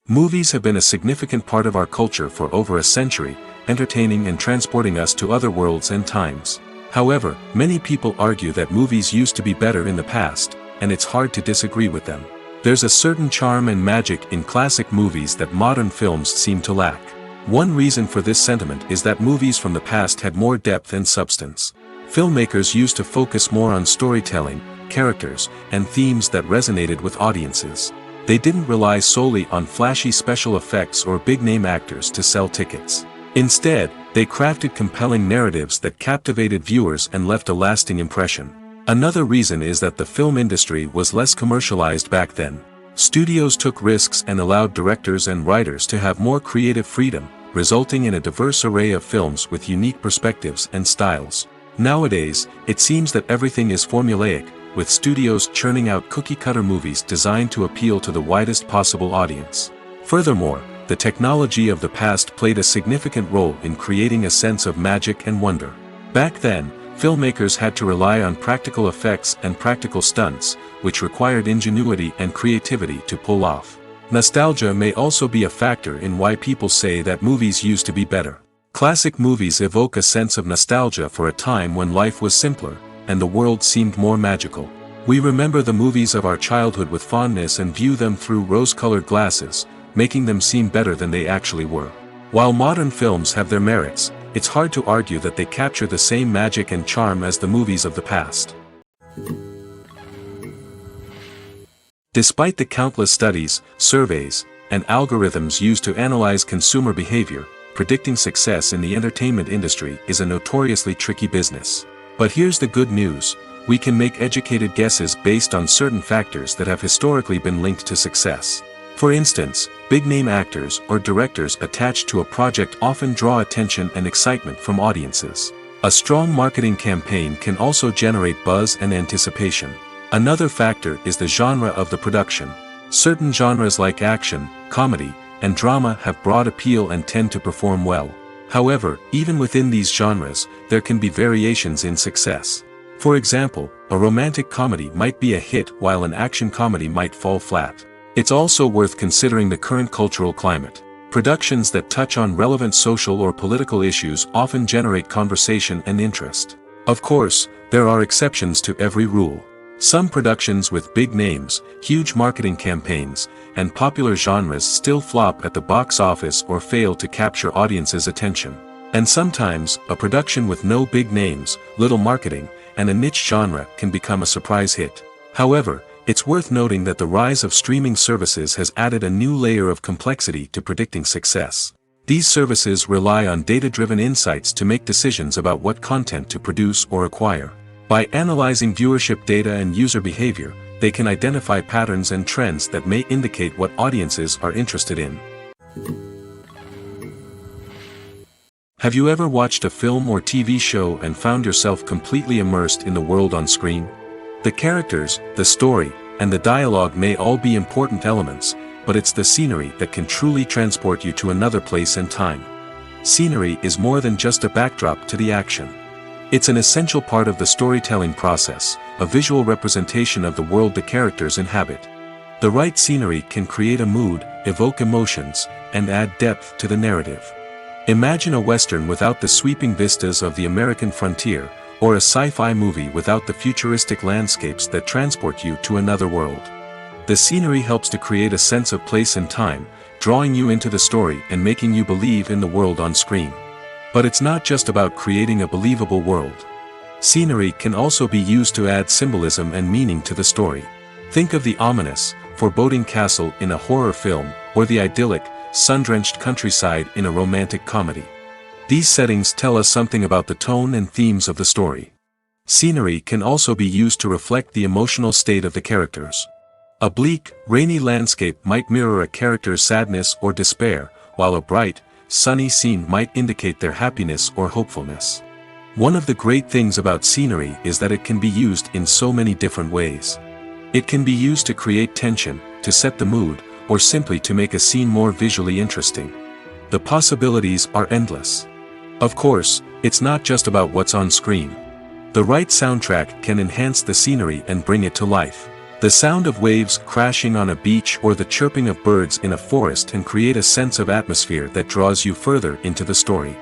Movies have been a significant part of our culture for over a century, entertaining and transporting us to other worlds and times. However, many people argue that movies used to be better in the past, and it's hard to disagree with them. There's a certain charm and magic in classic movies that modern films seem to lack. One reason for this sentiment is that movies from the past had more depth and substance. Filmmakers used to focus more on storytelling, characters, and themes that resonated with audiences. They didn't rely solely on flashy special effects or big-name actors to sell tickets. Instead, they crafted compelling narratives that captivated viewers and left a lasting impression. Another reason is that the film industry was less commercialized back then. Studios took risks and allowed directors and writers to have more creative freedom, resulting in a diverse array of films with unique perspectives and styles. Nowadays, it seems that everything is formulaic, with studios churning out cookie-cutter movies designed to appeal to the widest possible audience. Furthermore, the technology of the past played a significant role in creating a sense of magic and wonder. Back then, filmmakers had to rely on practical effects and practical stunts, which required ingenuity and creativity to pull off. Nostalgia may also be a factor in why people say that movies used to be better. Classic movies evoke a sense of nostalgia for a time when life was simpler, and the world seemed more magical. We remember the movies of our childhood with fondness and view them through rose-colored glasses, making them seem better than they actually were. While modern films have their merits, it's hard to argue that they capture the same magic and charm as the movies of the past. Despite the countless studies, surveys, and algorithms used to analyze consumer behavior, predicting success in the entertainment industry is a notoriously tricky business. But here's the good news: we can make educated guesses based on certain factors that have historically been linked to success. For instance, big-name actors or directors attached to a project often draw attention and excitement from audiences. A strong marketing campaign can also generate buzz and anticipation. Another factor is the genre of the production. Certain genres like action, comedy, and drama have broad appeal and tend to perform well. However, even within these genres, there can be variations in success. For example, a romantic comedy might be a hit while an action comedy might fall flat. It's also worth considering the current cultural climate. Productions that touch on relevant social or political issues often generate conversation and interest. Of course, there are exceptions to every rule. Some productions with big names, huge marketing campaigns, and popular genres still flop at the box office or fail to capture audiences' attention. And sometimes, a production with no big names, little marketing, and a niche genre can become a surprise hit. However, it's worth noting that the rise of streaming services has added a new layer of complexity to predicting success. These services rely on data-driven insights to make decisions about what content to produce or acquire. By analyzing viewership data and user behavior, they can identify patterns and trends that may indicate what audiences are interested in. Have you ever watched a film or TV show and found yourself completely immersed in the world on screen? The characters, the story, and the dialogue may all be important elements, but it's the scenery that can truly transport you to another place and time. Scenery is more than just a backdrop to the action. It's an essential part of the storytelling process, a visual representation of the world the characters inhabit. The right scenery can create a mood, evoke emotions, and add depth to the narrative. Imagine a Western without the sweeping vistas of the American frontier, or a sci-fi movie without the futuristic landscapes that transport you to another world. The scenery helps to create a sense of place and time, drawing you into the story and making you believe in the world on screen. But it's not just about creating a believable world. Scenery can also be used to add symbolism and meaning to the story. Think of the ominous, foreboding castle in a horror film, or the idyllic, sun-drenched countryside in a romantic comedy. These settings tell us something about the tone and themes of the story. Scenery can also be used to reflect the emotional state of the characters. A bleak, rainy landscape might mirror a character's sadness or despair, while a bright, sunny scene might indicate their happiness or hopefulness. One of the great things about scenery is that it can be used in so many different ways. It can be used to create tension, to set the mood, or simply to make a scene more visually interesting. The possibilities are endless. Of course, it's not just about what's on screen. The right soundtrack can enhance the scenery and bring it to life. The sound of waves crashing on a beach or the chirping of birds in a forest can create a sense of atmosphere that draws you further into the story.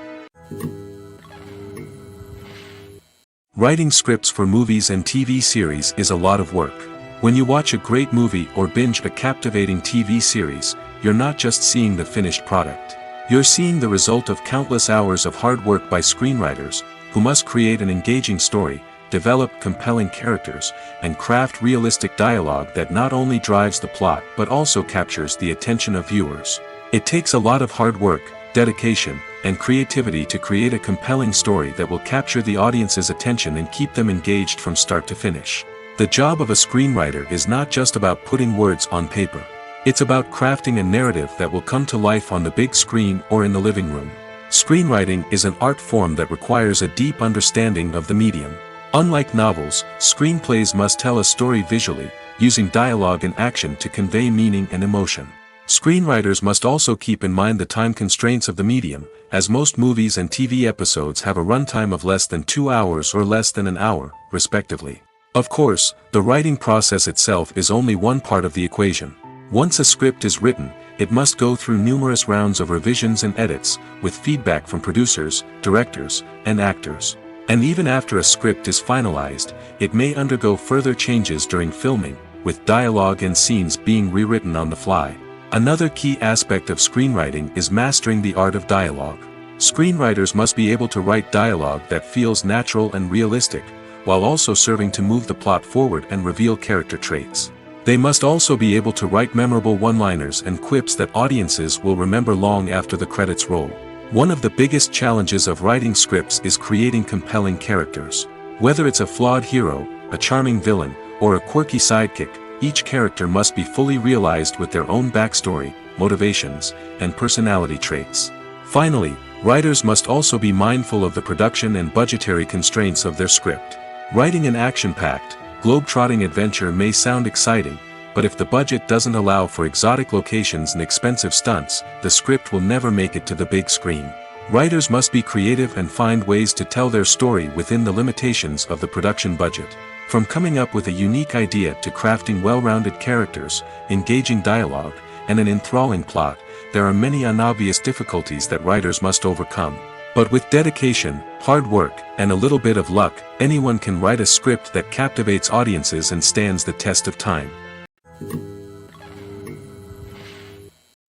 Writing scripts for movies and TV series is a lot of work. When you watch a great movie or binge a captivating TV series, you're not just seeing the finished product. You're seeing the result of countless hours of hard work by screenwriters, who must create an engaging story, develop compelling characters, and craft realistic dialogue that not only drives the plot but also captures the attention of viewers. It takes a lot of hard work, dedication, and creativity to create a compelling story that will capture the audience's attention and keep them engaged from start to finish. The job of a screenwriter is not just about putting words on paper. It's about crafting a narrative that will come to life on the big screen or in the living room. Screenwriting is an art form that requires a deep understanding of the medium. Unlike novels, screenplays must tell a story visually, using dialogue and action to convey meaning and emotion. Screenwriters must also keep in mind the time constraints of the medium, as most movies and TV episodes have a runtime of less than 2 hours or less than an hour, respectively. Of course, the writing process itself is only one part of the equation. Once a script is written, it must go through numerous rounds of revisions and edits, with feedback from producers, directors, and actors. And even after a script is finalized, it may undergo further changes during filming, with dialogue and scenes being rewritten on the fly. Another key aspect of screenwriting is mastering the art of dialogue. Screenwriters must be able to write dialogue that feels natural and realistic, while also serving to move the plot forward and reveal character traits. They must also be able to write memorable one-liners and quips that audiences will remember long after the credits roll. One of the biggest challenges of writing scripts is creating compelling characters. Whether it's a flawed hero, a charming villain, or a quirky sidekick, each character must be fully realized with their own backstory, motivations, and personality traits. Finally, writers must also be mindful of the production and budgetary constraints of their script. Writing an action-packed, globe-trotting adventure may sound exciting, but if the budget doesn't allow for exotic locations and expensive stunts, the script will never make it to the big screen. Writers must be creative and find ways to tell their story within the limitations of the production budget. From coming up with a unique idea to crafting well-rounded characters, engaging dialogue, and an enthralling plot, there are many unobvious difficulties that writers must overcome. But with dedication, hard work, and a little bit of luck, anyone can write a script that captivates audiences and stands the test of time.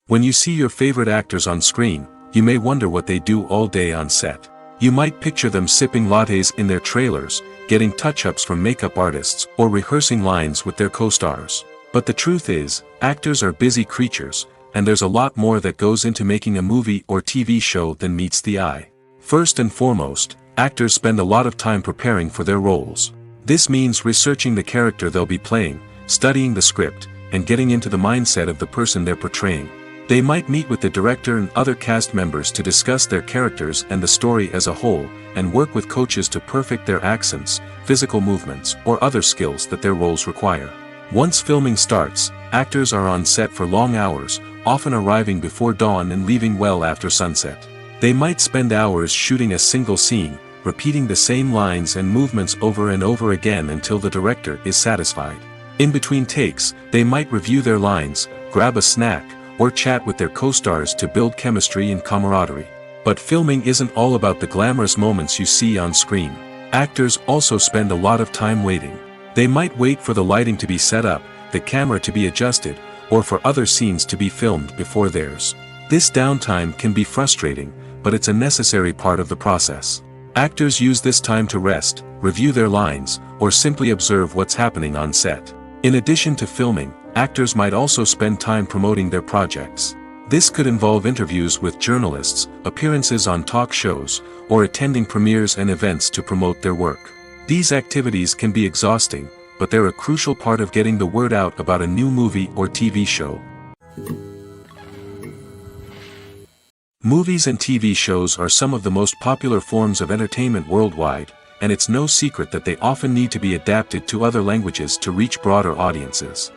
When you see your favorite actors on screen, you may wonder what they do all day on set. You might picture them sipping lattes in their trailers, getting touch-ups from makeup artists, or rehearsing lines with their co-stars. But the truth is, actors are busy creatures, and there's a lot more that goes into making a movie or TV show than meets the eye. First and foremost, actors spend a lot of time preparing for their roles. This means researching the character they'll be playing, studying the script, and getting into the mindset of the person they're portraying. They might meet with the director and other cast members to discuss their characters and the story as a whole, and work with coaches to perfect their accents, physical movements, or other skills that their roles require. Once filming starts, actors are on set for long hours, often arriving before dawn and leaving well after sunset. They might spend hours shooting a single scene, repeating the same lines and movements over and over again until the director is satisfied. In between takes, they might review their lines, grab a snack, or chat with their co-stars to build chemistry and camaraderie. But filming isn't all about the glamorous moments you see on screen. Actors also spend a lot of time waiting. They might wait for the lighting to be set up, the camera to be adjusted, or for other scenes to be filmed before theirs. This downtime can be frustrating, but it's a necessary part of the process. Actors use this time to rest, review their lines, or simply observe what's happening on set. In addition to filming, actors might also spend time promoting their projects. This could involve interviews with journalists, appearances on talk shows, or attending premieres and events to promote their work. These activities can be exhausting, but they're a crucial part of getting the word out about a new movie or TV show. Movies and TV shows are some of the most popular forms of entertainment worldwide, and it's no secret that they often need to be adapted to other languages to reach broader audiences.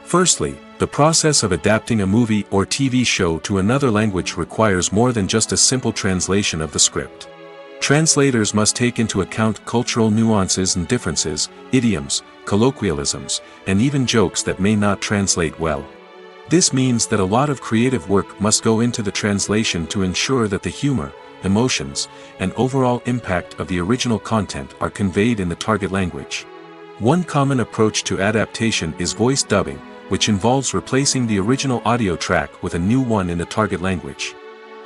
Firstly, the process of adapting a movie or TV show to another language requires more than just a simple translation of the script. Translators must take into account cultural nuances and differences, idioms, colloquialisms, and even jokes that may not translate well. This means that a lot of creative work must go into the translation to ensure that the humor, emotions, and overall impact of the original content are conveyed in the target language. One common approach to adaptation is voice dubbing, which involves replacing the original audio track with a new one in the target language.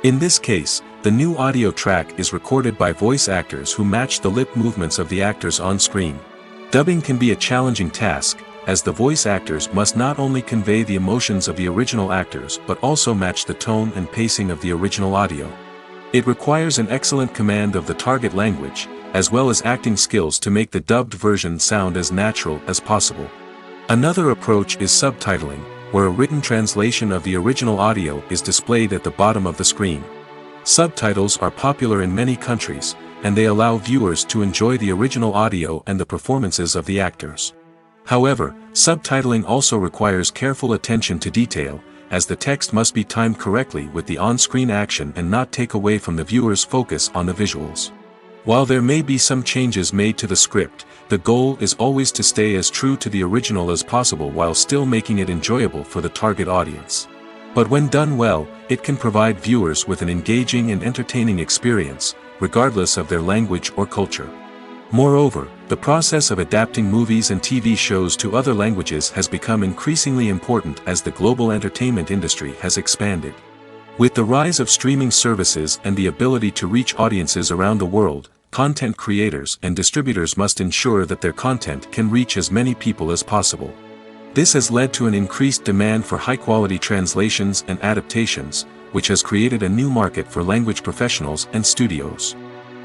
In this case, the new audio track is recorded by voice actors who match the lip movements of the actors on screen. Dubbing can be a challenging task, as the voice actors must not only convey the emotions of the original actors but also match the tone and pacing of the original audio. It requires an excellent command of the target language, as well as acting skills to make the dubbed version sound as natural as possible. Another approach is subtitling, where a written translation of the original audio is displayed at the bottom of the screen. Subtitles are popular in many countries, and they allow viewers to enjoy the original audio and the performances of the actors. However, subtitling also requires careful attention to detail, as the text must be timed correctly with the on-screen action and not take away from the viewer's focus on the visuals. While there may be some changes made to the script, the goal is always to stay as true to the original as possible while still making it enjoyable for the target audience. But when done well, it can provide viewers with an engaging and entertaining experience, regardless of their language or culture. Moreover, the process of adapting movies and TV shows to other languages has become increasingly important as the global entertainment industry has expanded. With the rise of streaming services and the ability to reach audiences around the world, content creators and distributors must ensure that their content can reach as many people as possible. This has led to an increased demand for high-quality translations and adaptations, which has created a new market for language professionals and studios.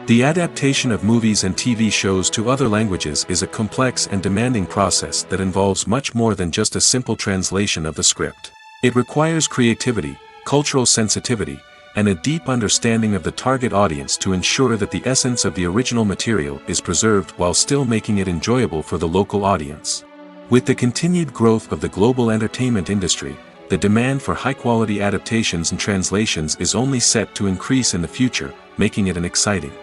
The adaptation of movies and TV shows to other languages is a complex and demanding process that involves much more than just a simple translation of the script. It requires creativity, cultural sensitivity, and a deep understanding of the target audience to ensure that the essence of the original material is preserved while still making it enjoyable for the local audience. With the continued growth of the global entertainment industry, the demand for high-quality adaptations and translations is only set to increase in the future, making it an exciting.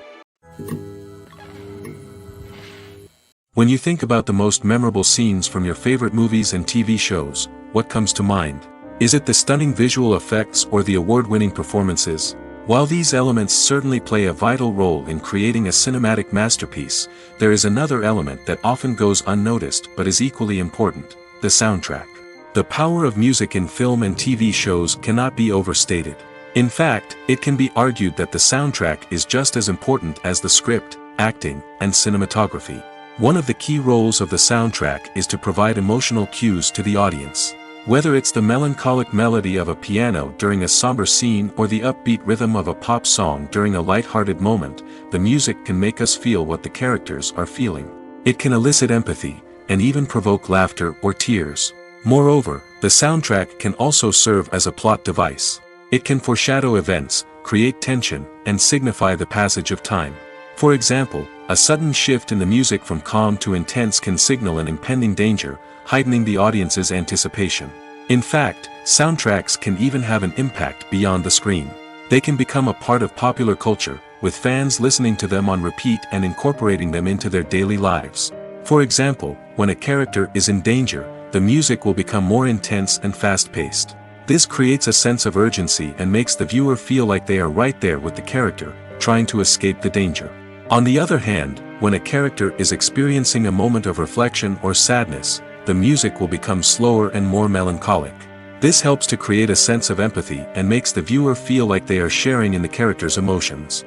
When you think about the most memorable scenes from your favorite movies and TV shows, what comes to mind? Is it the stunning visual effects or the award-winning performances? While these elements certainly play a vital role in creating a cinematic masterpiece, there is another element that often goes unnoticed but is equally important: the soundtrack. The power of music in film and TV shows cannot be overstated. In fact, it can be argued that the soundtrack is just as important as the script, acting, and cinematography. One of the key roles of the soundtrack is to provide emotional cues to the audience. Whether it's the melancholic melody of a piano during a somber scene or the upbeat rhythm of a pop song during a light-hearted moment, the music can make us feel what the characters are feeling. It can elicit empathy, and even provoke laughter or tears. Moreover, The soundtrack can also serve as a plot device. It can foreshadow events, create tension, and signify the passage of time. For example, a sudden shift in the music from calm to intense can signal an impending danger, heightening the audience's anticipation. In fact, soundtracks can even have an impact beyond the screen. They can become a part of popular culture, with fans listening to them on repeat and incorporating them into their daily lives. For example, when a character is in danger, the music will become more intense and fast-paced. This creates a sense of urgency and makes the viewer feel like they are right there with the character, trying to escape the danger. On the other hand, when a character is experiencing a moment of reflection or sadness, the music will become slower and more melancholic. This helps to create a sense of empathy and makes the viewer feel like they are sharing in the character's emotions.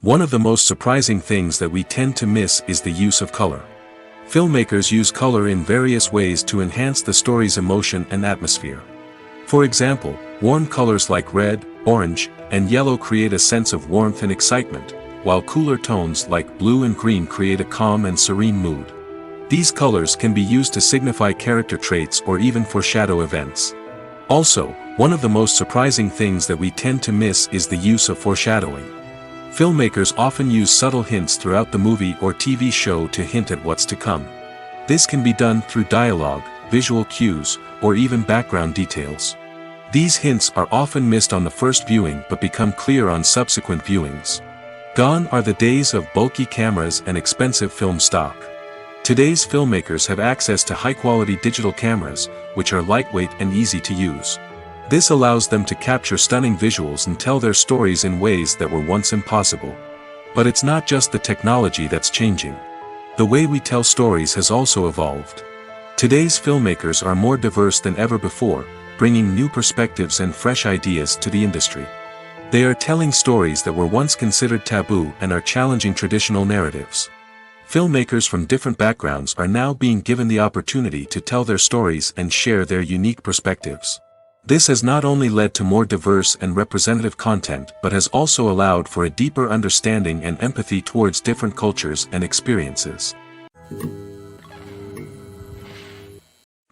One of the most surprising things that we tend to miss is the use of color. Filmmakers use color in various ways to enhance the story's emotion and atmosphere. For example, warm colors like red, orange, and yellow create a sense of warmth and excitement, while cooler tones like blue and green create a calm and serene mood. These colors can be used to signify character traits or even foreshadow events. Also, one of the most surprising things that we tend to miss is the use of foreshadowing. Filmmakers often use subtle hints throughout the movie or TV show to hint at what's to come. This can be done through dialogue, visual cues, or even background details. These hints are often missed on the first viewing but become clear on subsequent viewings. Gone are the days of bulky cameras and expensive film stock. Today's filmmakers have access to high-quality digital cameras, which are lightweight and easy to use. This allows them to capture stunning visuals and tell their stories in ways that were once impossible. But it's not just the technology that's changing. The way we tell stories has also evolved. Today's filmmakers are more diverse than ever before, bringing new perspectives and fresh ideas to the industry. They are telling stories that were once considered taboo and are challenging traditional narratives. Filmmakers from different backgrounds are now being given the opportunity to tell their stories and share their unique perspectives. This has not only led to more diverse and representative content but has also allowed for a deeper understanding and empathy towards different cultures and experiences.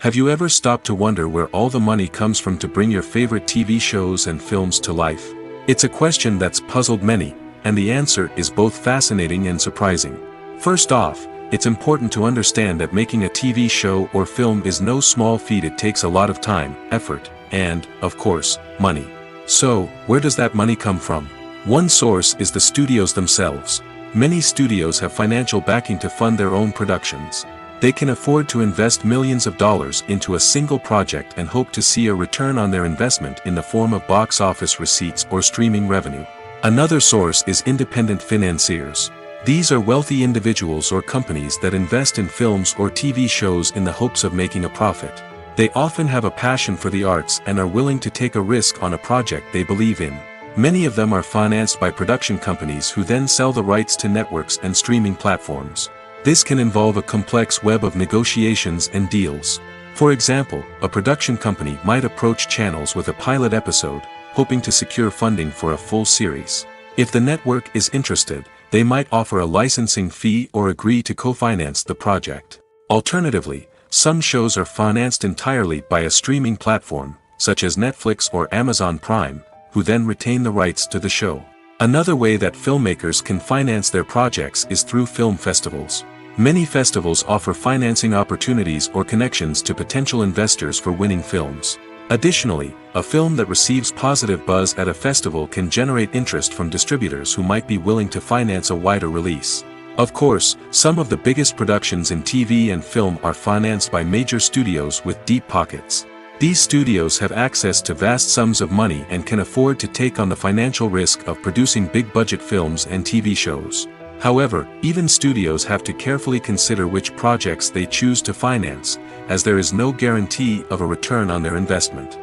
Have you ever stopped to wonder where all the money comes from to bring your favorite TV shows and films to life? It's a question that's puzzled many, and the answer is both fascinating and surprising. First off, it's important to understand that making a TV show or film is no small feat. It takes a lot of time, effort, and, of course, money. So, where does that money come from? One source is the studios themselves. Many studios have financial backing to fund their own productions. They can afford to invest millions of dollars into a single project and hope to see a return on their investment in the form of box office receipts or streaming revenue. Another source is independent financiers. These are wealthy individuals or companies that invest in films or TV shows in the hopes of making a profit. They often have a passion for the arts and are willing to take a risk on a project they believe in. Many of them are financed by production companies who then sell the rights to networks and streaming platforms. This can involve a complex web of negotiations and deals. For example, a production company might approach channels with a pilot episode, hoping to secure funding for a full series. If the network is interested, they might offer a licensing fee or agree to co-finance the project. Alternatively, some shows are financed entirely by a streaming platform, such as Netflix or Amazon Prime, who then retain the rights to the show. Another way that filmmakers can finance their projects is through film festivals. Many festivals offer financing opportunities or connections to potential investors for winning films. Additionally, a film that receives positive buzz at a festival can generate interest from distributors who might be willing to finance a wider release. Of course, some of the biggest productions in TV and film are financed by major studios with deep pockets. These studios have access to vast sums of money and can afford to take on the financial risk of producing big-budget films and TV shows. However, even studios have to carefully consider which projects they choose to finance, as there is no guarantee of a return on their investment.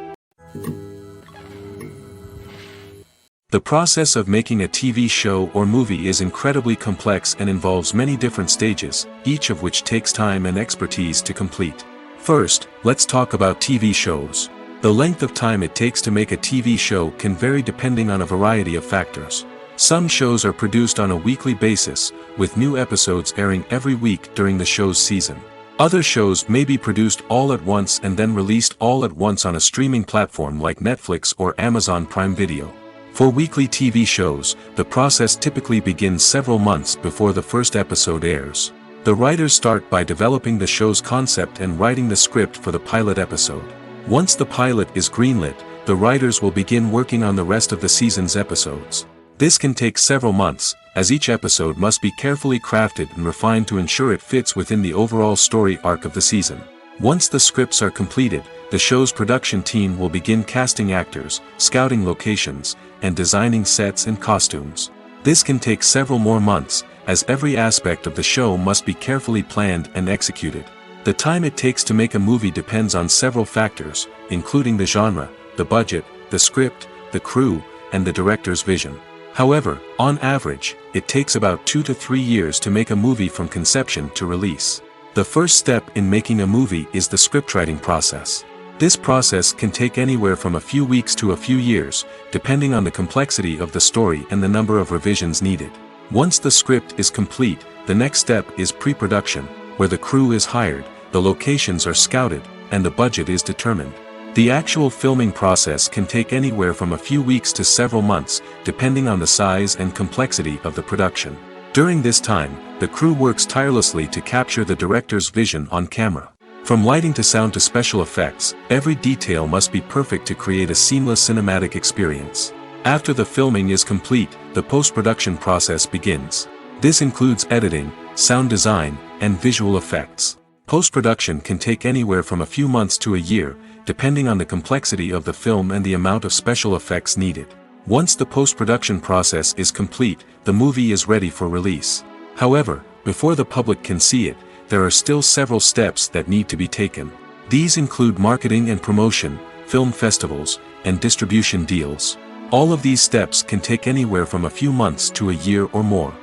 The process of making a TV show or movie is incredibly complex and involves many different stages, each of which takes time and expertise to complete. First, let's talk about TV shows. The length of time it takes to make a TV show can vary depending on a variety of factors. Some shows are produced on a weekly basis, with new episodes airing every week during the show's season. Other shows may be produced all at once and then released all at once on a streaming platform like Netflix or Amazon Prime Video. For weekly TV shows, the process typically begins several months before the first episode airs. The writers start by developing the show's concept and writing the script for the pilot episode. Once the pilot is greenlit, the writers will begin working on the rest of the season's episodes. This can take several months, as each episode must be carefully crafted and refined to ensure it fits within the overall story arc of the season. Once the scripts are completed, the show's production team will begin casting actors, scouting locations, and designing sets and costumes. This can take several more months, as every aspect of the show must be carefully planned and executed. The time it takes to make a movie depends on several factors, including the genre, the budget, the script, the crew, and the director's vision. However, on average, it takes about 2 to 3 years to make a movie from conception to release. The first step in making a movie is the scriptwriting process. This process can take anywhere from a few weeks to a few years, depending on the complexity of the story and the number of revisions needed. Once the script is complete, the next step is pre-production, where the crew is hired, the locations are scouted, and the budget is determined. The actual filming process can take anywhere from a few weeks to several months, depending on the size and complexity of the production. During this time, the crew works tirelessly to capture the director's vision on camera. From lighting to sound to special effects, every detail must be perfect to create a seamless cinematic experience. After the filming is complete, the post-production process begins. This includes editing, sound design, and visual effects. Post-production can take anywhere from a few months to a year, depending on the complexity of the film and the amount of special effects needed. Once the post-production process is complete, the movie is ready for release. However, before the public can see it, there are still several steps that need to be taken. These include marketing and promotion, film festivals, and distribution deals. All of these steps can take anywhere from a few months to a year or more.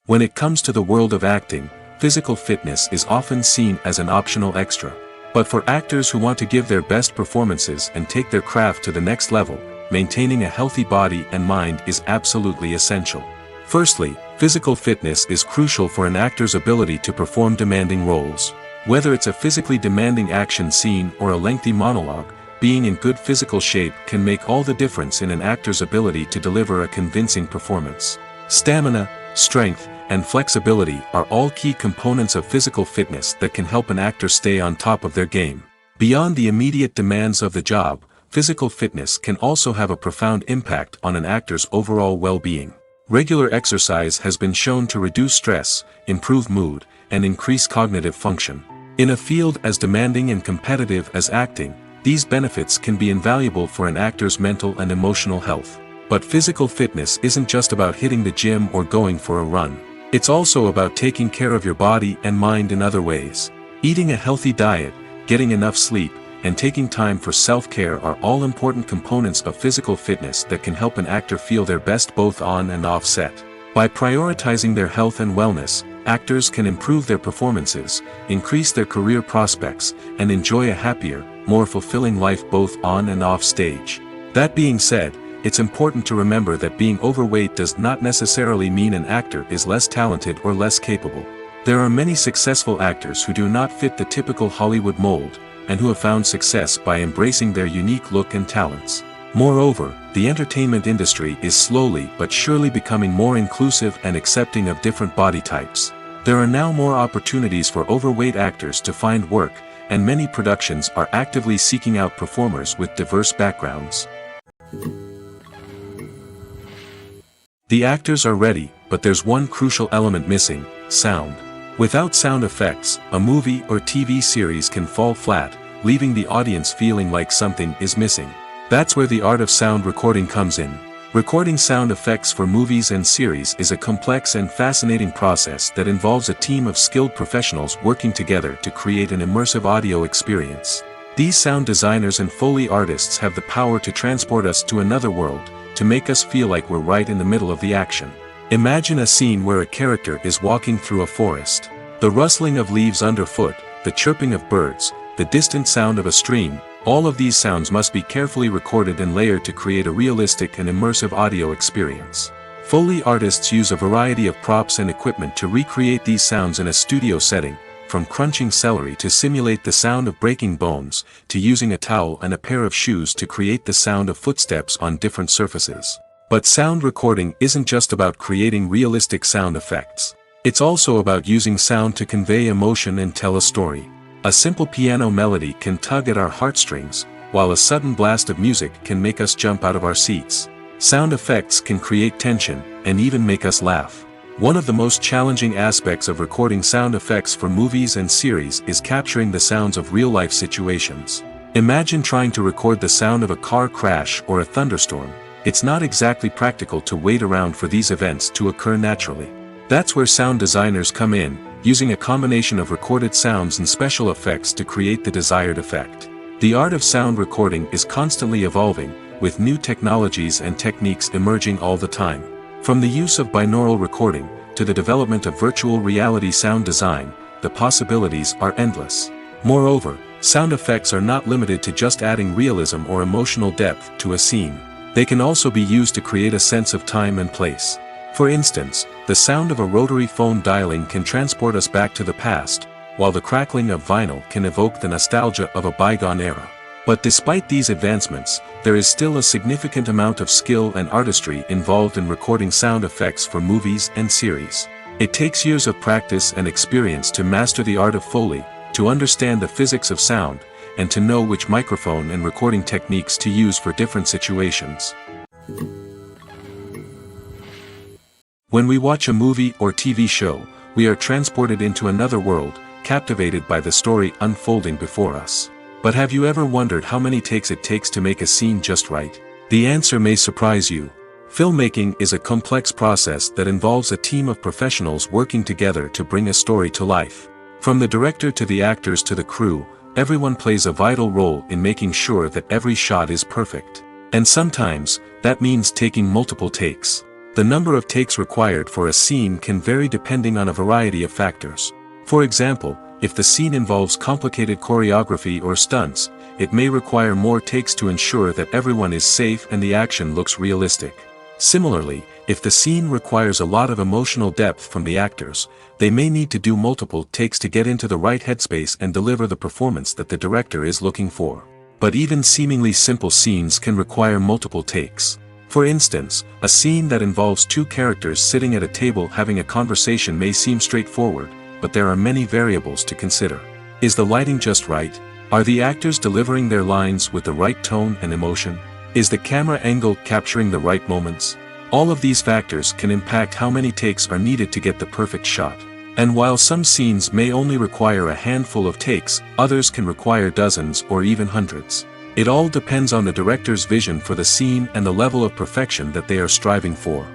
When it comes to the world of acting, physical fitness is often seen as an optional extra. But for actors who want to give their best performances and take their craft to the next level, maintaining a healthy body and mind is absolutely essential. Firstly, physical fitness is crucial for an actor's ability to perform demanding roles. Whether it's a physically demanding action scene or a lengthy monologue, being in good physical shape can make all the difference in an actor's ability to deliver a convincing performance. Stamina, strength, and flexibility are all key components of physical fitness that can help an actor stay on top of their game. Beyond the immediate demands of the job, physical fitness can also have a profound impact on an actor's overall well-being. Regular exercise has been shown to reduce stress, improve mood, and increase cognitive function. In a field as demanding and competitive as acting, these benefits can be invaluable for an actor's mental and emotional health. But physical fitness isn't just about hitting the gym or going for a run. It's also about taking care of your body and mind in other ways. Eating a healthy diet, getting enough sleep, and taking time for self-care are all important components of physical fitness that can help an actor feel their best both on and off set. By prioritizing their health and wellness, actors can improve their performances, increase their career prospects, and enjoy a happier, more fulfilling life both on and off stage. That being said, it's important to remember that being overweight does not necessarily mean an actor is less talented or less capable. There are many successful actors who do not fit the typical Hollywood mold, and who have found success by embracing their unique look and talents. Moreover, the entertainment industry is slowly but surely becoming more inclusive and accepting of different body types. There are now more opportunities for overweight actors to find work, and many productions are actively seeking out performers with diverse backgrounds. The actors are ready, but there's one crucial element missing: sound. Without sound effects, a movie or TV series can fall flat, leaving the audience feeling like something is missing. That's where the art of sound recording comes in. Recording sound effects for movies and series is a complex and fascinating process that involves a team of skilled professionals working together to create an immersive audio experience. These sound designers and Foley artists have the power to transport us to another world, to make us feel like we're right in the middle of the action. Imagine a scene where a character is walking through a forest. The rustling of leaves underfoot, the chirping of birds, the distant sound of a stream, all of these sounds must be carefully recorded and layered to create a realistic and immersive audio experience. Foley artists use a variety of props and equipment to recreate these sounds in a studio setting, from crunching celery to simulate the sound of breaking bones, to using a towel and a pair of shoes to create the sound of footsteps on different surfaces. But sound recording isn't just about creating realistic sound effects. It's also about using sound to convey emotion and tell a story. A simple piano melody can tug at our heartstrings, while a sudden blast of music can make us jump out of our seats. Sound effects can create tension, and even make us laugh. One of the most challenging aspects of recording sound effects for movies and series is capturing the sounds of real-life situations. Imagine trying to record the sound of a car crash or a thunderstorm. It's not exactly practical to wait around for these events to occur naturally. That's where sound designers come in, using a combination of recorded sounds and special effects to create the desired effect. The art of sound recording is constantly evolving, with new technologies and techniques emerging all the time. From the use of binaural recording, to the development of virtual reality sound design, the possibilities are endless. Moreover, sound effects are not limited to just adding realism or emotional depth to a scene. They can also be used to create a sense of time and place. For instance, the sound of a rotary phone dialing can transport us back to the past, while the crackling of vinyl can evoke the nostalgia of a bygone era. But despite these advancements, there is still a significant amount of skill and artistry involved in recording sound effects for movies and series. It takes years of practice and experience to master the art of Foley, to understand the physics of sound, and to know which microphone and recording techniques to use for different situations. When we watch a movie or TV show, we are transported into another world, captivated by the story unfolding before us. But have you ever wondered how many takes it takes to make a scene just right? The answer may surprise you. Filmmaking is a complex process that involves a team of professionals working together to bring a story to life. From the director to the actors to the crew, everyone plays a vital role in making sure that every shot is perfect. And sometimes, that means taking multiple takes. The number of takes required for a scene can vary depending on a variety of factors. For example, if the scene involves complicated choreography or stunts, it may require more takes to ensure that everyone is safe and the action looks realistic. Similarly, if the scene requires a lot of emotional depth from the actors, they may need to do multiple takes to get into the right headspace and deliver the performance that the director is looking for. But even seemingly simple scenes can require multiple takes. For instance, a scene that involves two characters sitting at a table having a conversation may seem straightforward, but there are many variables to consider. Is the lighting just right? Are the actors delivering their lines with the right tone and emotion? Is the camera angle capturing the right moments? All of these factors can impact how many takes are needed to get the perfect shot. And while some scenes may only require a handful of takes, others can require dozens or even hundreds. It all depends on the director's vision for the scene and the level of perfection that they are striving for.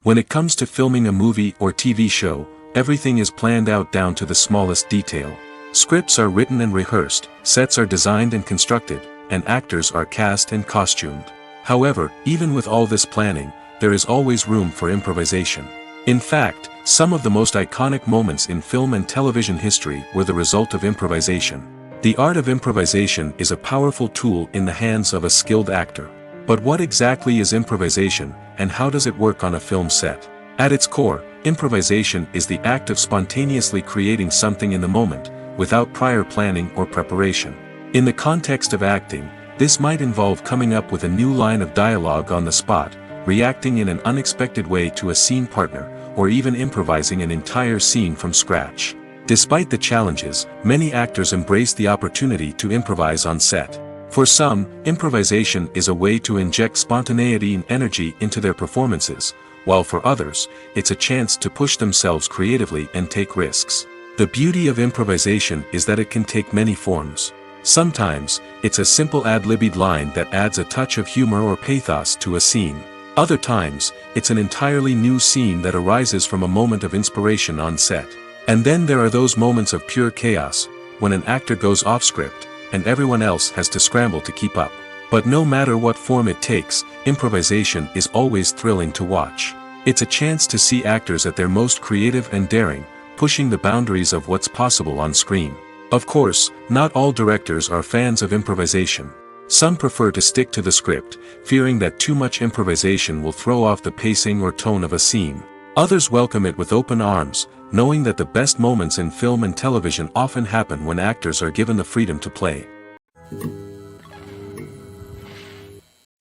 When it comes to filming a movie or TV show, everything is planned out down to the smallest detail. Scripts are written and rehearsed, sets are designed and constructed, and actors are cast and costumed. However, even with all this planning, there is always room for improvisation. In fact, some of the most iconic moments in film and television history were the result of improvisation. The art of improvisation is a powerful tool in the hands of a skilled actor. But what exactly is improvisation, and how does it work on a film set? At its core, improvisation is the act of spontaneously creating something in the moment, without prior planning or preparation. In the context of acting, this might involve coming up with a new line of dialogue on the spot, reacting in an unexpected way to a scene partner, or even improvising an entire scene from scratch. Despite the challenges, many actors embrace the opportunity to improvise on set. For some, improvisation is a way to inject spontaneity and energy into their performances, while for others, it's a chance to push themselves creatively and take risks. The beauty of improvisation is that it can take many forms. Sometimes, it's a simple ad-libbed line that adds a touch of humor or pathos to a scene. Other times, it's an entirely new scene that arises from a moment of inspiration on set. And then there are those moments of pure chaos, when an actor goes off script, and everyone else has to scramble to keep up. But no matter what form it takes, improvisation is always thrilling to watch. It's a chance to see actors at their most creative and daring, pushing the boundaries of what's possible on screen. Of course, not all directors are fans of improvisation. Some prefer to stick to the script, fearing that too much improvisation will throw off the pacing or tone of a scene. Others welcome it with open arms, knowing that the best moments in film and television often happen when actors are given the freedom to play.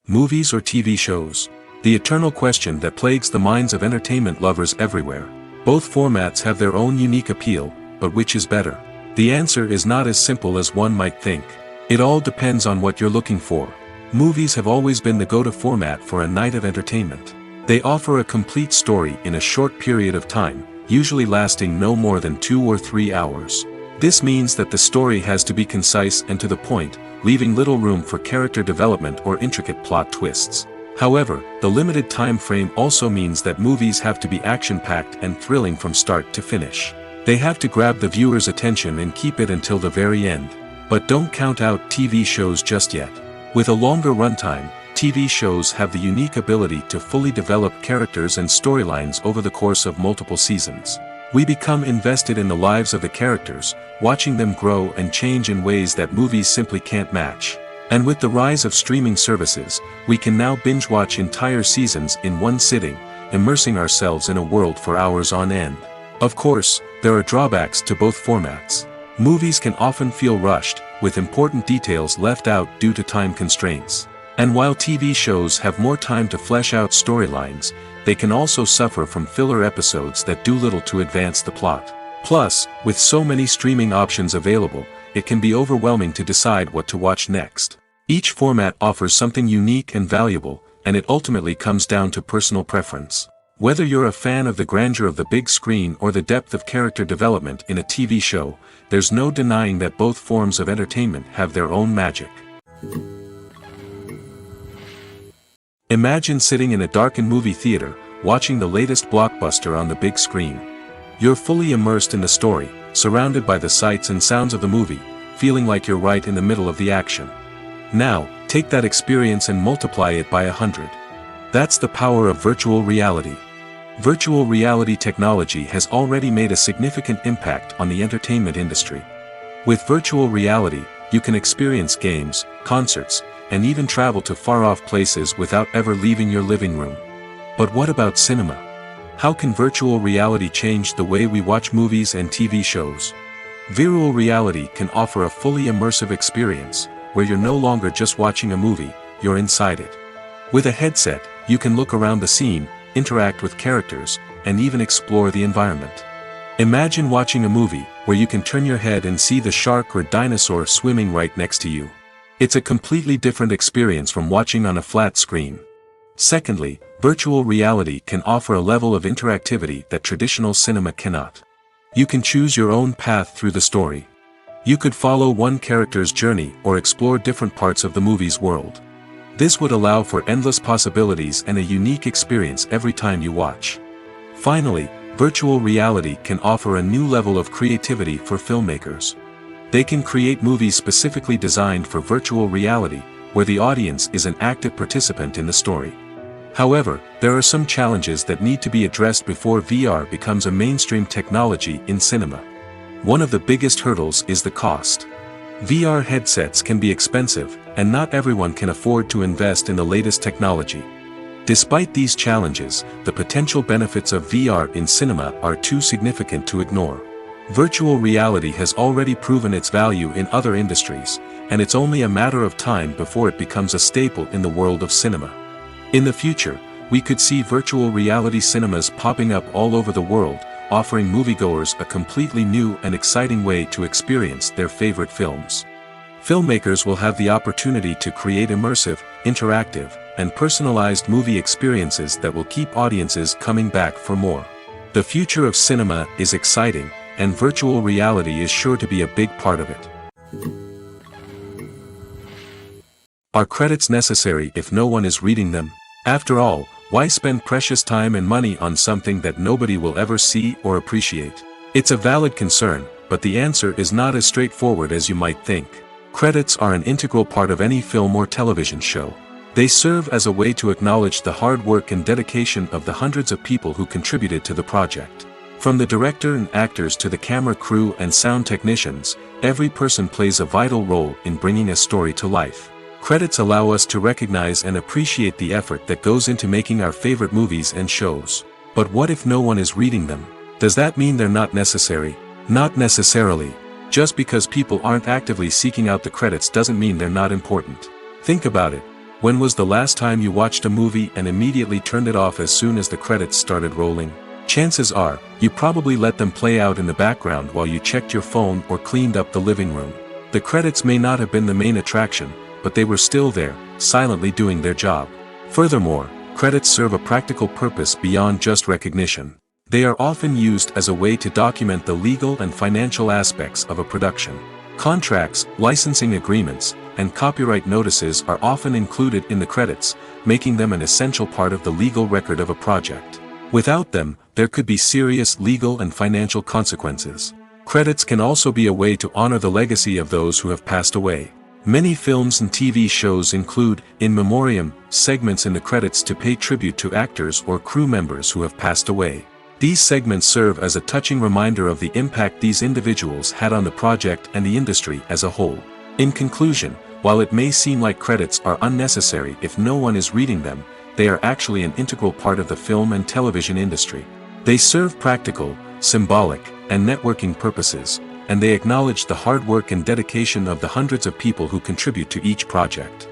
Movies or TV shows? The eternal question that plagues the minds of entertainment lovers everywhere. Both formats have their own unique appeal, but which is better? The answer is not as simple as one might think. It all depends on what you're looking for. Movies have always been the go-to format for a night of entertainment. They offer a complete story in a short period of time, usually lasting no more than 2 or 3 hours. This means that the story has to be concise and to the point, leaving little room for character development or intricate plot twists. However, the limited time frame also means that movies have to be action-packed and thrilling from start to finish. They have to grab the viewer's attention and keep it until the very end. But don't count out TV shows just yet. With a longer runtime, TV shows have the unique ability to fully develop characters and storylines over the course of multiple seasons. We become invested in the lives of the characters, watching them grow and change in ways that movies simply can't match. And with the rise of streaming services, we can now binge-watch entire seasons in one sitting, immersing ourselves in a world for hours on end. Of course, there are drawbacks to both formats. Movies can often feel rushed, with important details left out due to time constraints. And while TV shows have more time to flesh out storylines, they can also suffer from filler episodes that do little to advance the plot. Plus, with so many streaming options available, it can be overwhelming to decide what to watch next. Each format offers something unique and valuable, and it ultimately comes down to personal preference. Whether you're a fan of the grandeur of the big screen or the depth of character development in a TV show, there's no denying that both forms of entertainment have their own magic. Imagine sitting in a darkened movie theater, watching the latest blockbuster on the big screen. You're fully immersed in the story, surrounded by the sights and sounds of the movie, feeling like you're right in the middle of the action. Now, take that experience and multiply it by 100. That's the power of virtual reality. Virtual reality technology has already made a significant impact on the entertainment industry. With virtual reality, you can experience games, concerts, and even travel to far-off places without ever leaving your living room. But what about cinema? How can virtual reality change the way we watch movies and TV shows? Virtual reality can offer a fully immersive experience, where you're no longer just watching a movie, you're inside it. With a headset, you can look around the scene, interact with characters, and even explore the environment. Imagine watching a movie where you can turn your head and see the shark or dinosaur swimming right next to you. It's a completely different experience from watching on a flat screen. Secondly, virtual reality can offer a level of interactivity that traditional cinema cannot. You can choose your own path through the story. You could follow one character's journey or explore different parts of the movie's world. This would allow for endless possibilities and a unique experience every time you watch. Finally, virtual reality can offer a new level of creativity for filmmakers. They can create movies specifically designed for virtual reality, where the audience is an active participant in the story. However, there are some challenges that need to be addressed before VR becomes a mainstream technology in cinema. One of the biggest hurdles is the cost. VR headsets can be expensive, and not everyone can afford to invest in the latest technology. Despite these challenges, the potential benefits of VR in cinema are too significant to ignore. Virtual reality has already proven its value in other industries, and it's only a matter of time before it becomes a staple in the world of cinema. In the future, we could see virtual reality cinemas popping up all over the world, offering moviegoers a completely new and exciting way to experience their favorite films. Filmmakers will have the opportunity to create immersive, interactive, and personalized movie experiences that will keep audiences coming back for more. The future of cinema is exciting, and virtual reality is sure to be a big part of it. Are credits necessary if no one is reading them? After all, why spend precious time and money on something that nobody will ever see or appreciate? It's a valid concern, but the answer is not as straightforward as you might think. Credits are an integral part of any film or television show. They serve as a way to acknowledge the hard work and dedication of the hundreds of people who contributed to the project. From the director and actors to the camera crew and sound technicians, every person plays a vital role in bringing a story to life. Credits allow us to recognize and appreciate the effort that goes into making our favorite movies and shows. But what if no one is reading them? Does that mean they're not necessary? Not necessarily. Just because people aren't actively seeking out the credits doesn't mean they're not important. Think about it. When was the last time you watched a movie and immediately turned it off as soon as the credits started rolling? Chances are, you probably let them play out in the background while you checked your phone or cleaned up the living room. The credits may not have been the main attraction, but they were still there, silently doing their job. Furthermore, credits serve a practical purpose beyond just recognition. They are often used as a way to document the legal and financial aspects of a production. Contracts, licensing agreements, and copyright notices are often included in the credits, making them an essential part of the legal record of a project. Without them, there could be serious legal and financial consequences. Credits can also be a way to honor the legacy of those who have passed away. Many films and TV shows include, in memoriam, segments in the credits to pay tribute to actors or crew members who have passed away. These segments serve as a touching reminder of the impact these individuals had on the project and the industry as a whole. In conclusion, while it may seem like credits are unnecessary if no one is reading them, they are actually an integral part of the film and television industry. They serve practical, symbolic, and networking purposes, and they acknowledge the hard work and dedication of the hundreds of people who contribute to each project.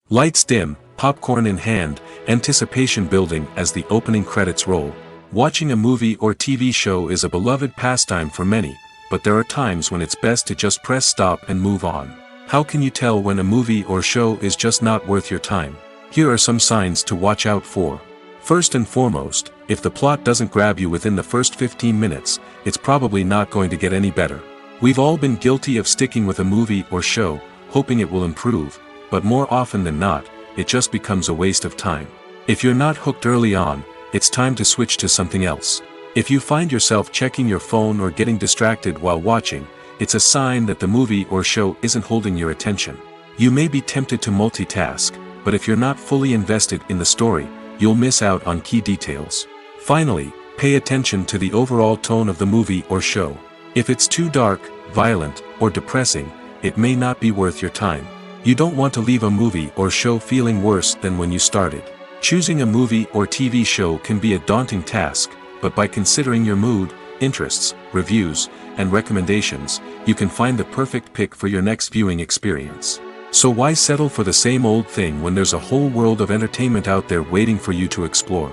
Lights dim, popcorn in hand, anticipation building as the opening credits roll. Watching a movie or TV show is a beloved pastime for many, but there are times when it's best to just press stop and move on. How can you tell when a movie or show is just not worth your time? Here are some signs to watch out for. First and foremost, if the plot doesn't grab you within the first 15 minutes, it's probably not going to get any better. We've all been guilty of sticking with a movie or show, hoping it will improve, but more often than not, it just becomes a waste of time. If you're not hooked early on, it's time to switch to something else. If you find yourself checking your phone or getting distracted while watching, it's a sign that the movie or show isn't holding your attention. You may be tempted to multitask, but if you're not fully invested in the story, you'll miss out on key details. Finally, pay attention to the overall tone of the movie or show. If it's too dark, violent, or depressing, it may not be worth your time. You don't want to leave a movie or show feeling worse than when you started. Choosing a movie or TV show can be a daunting task, but by considering your mood, interests, reviews, and recommendations, you can find the perfect pick for your next viewing experience. So why settle for the same old thing when there's a whole world of entertainment out there waiting for you to explore?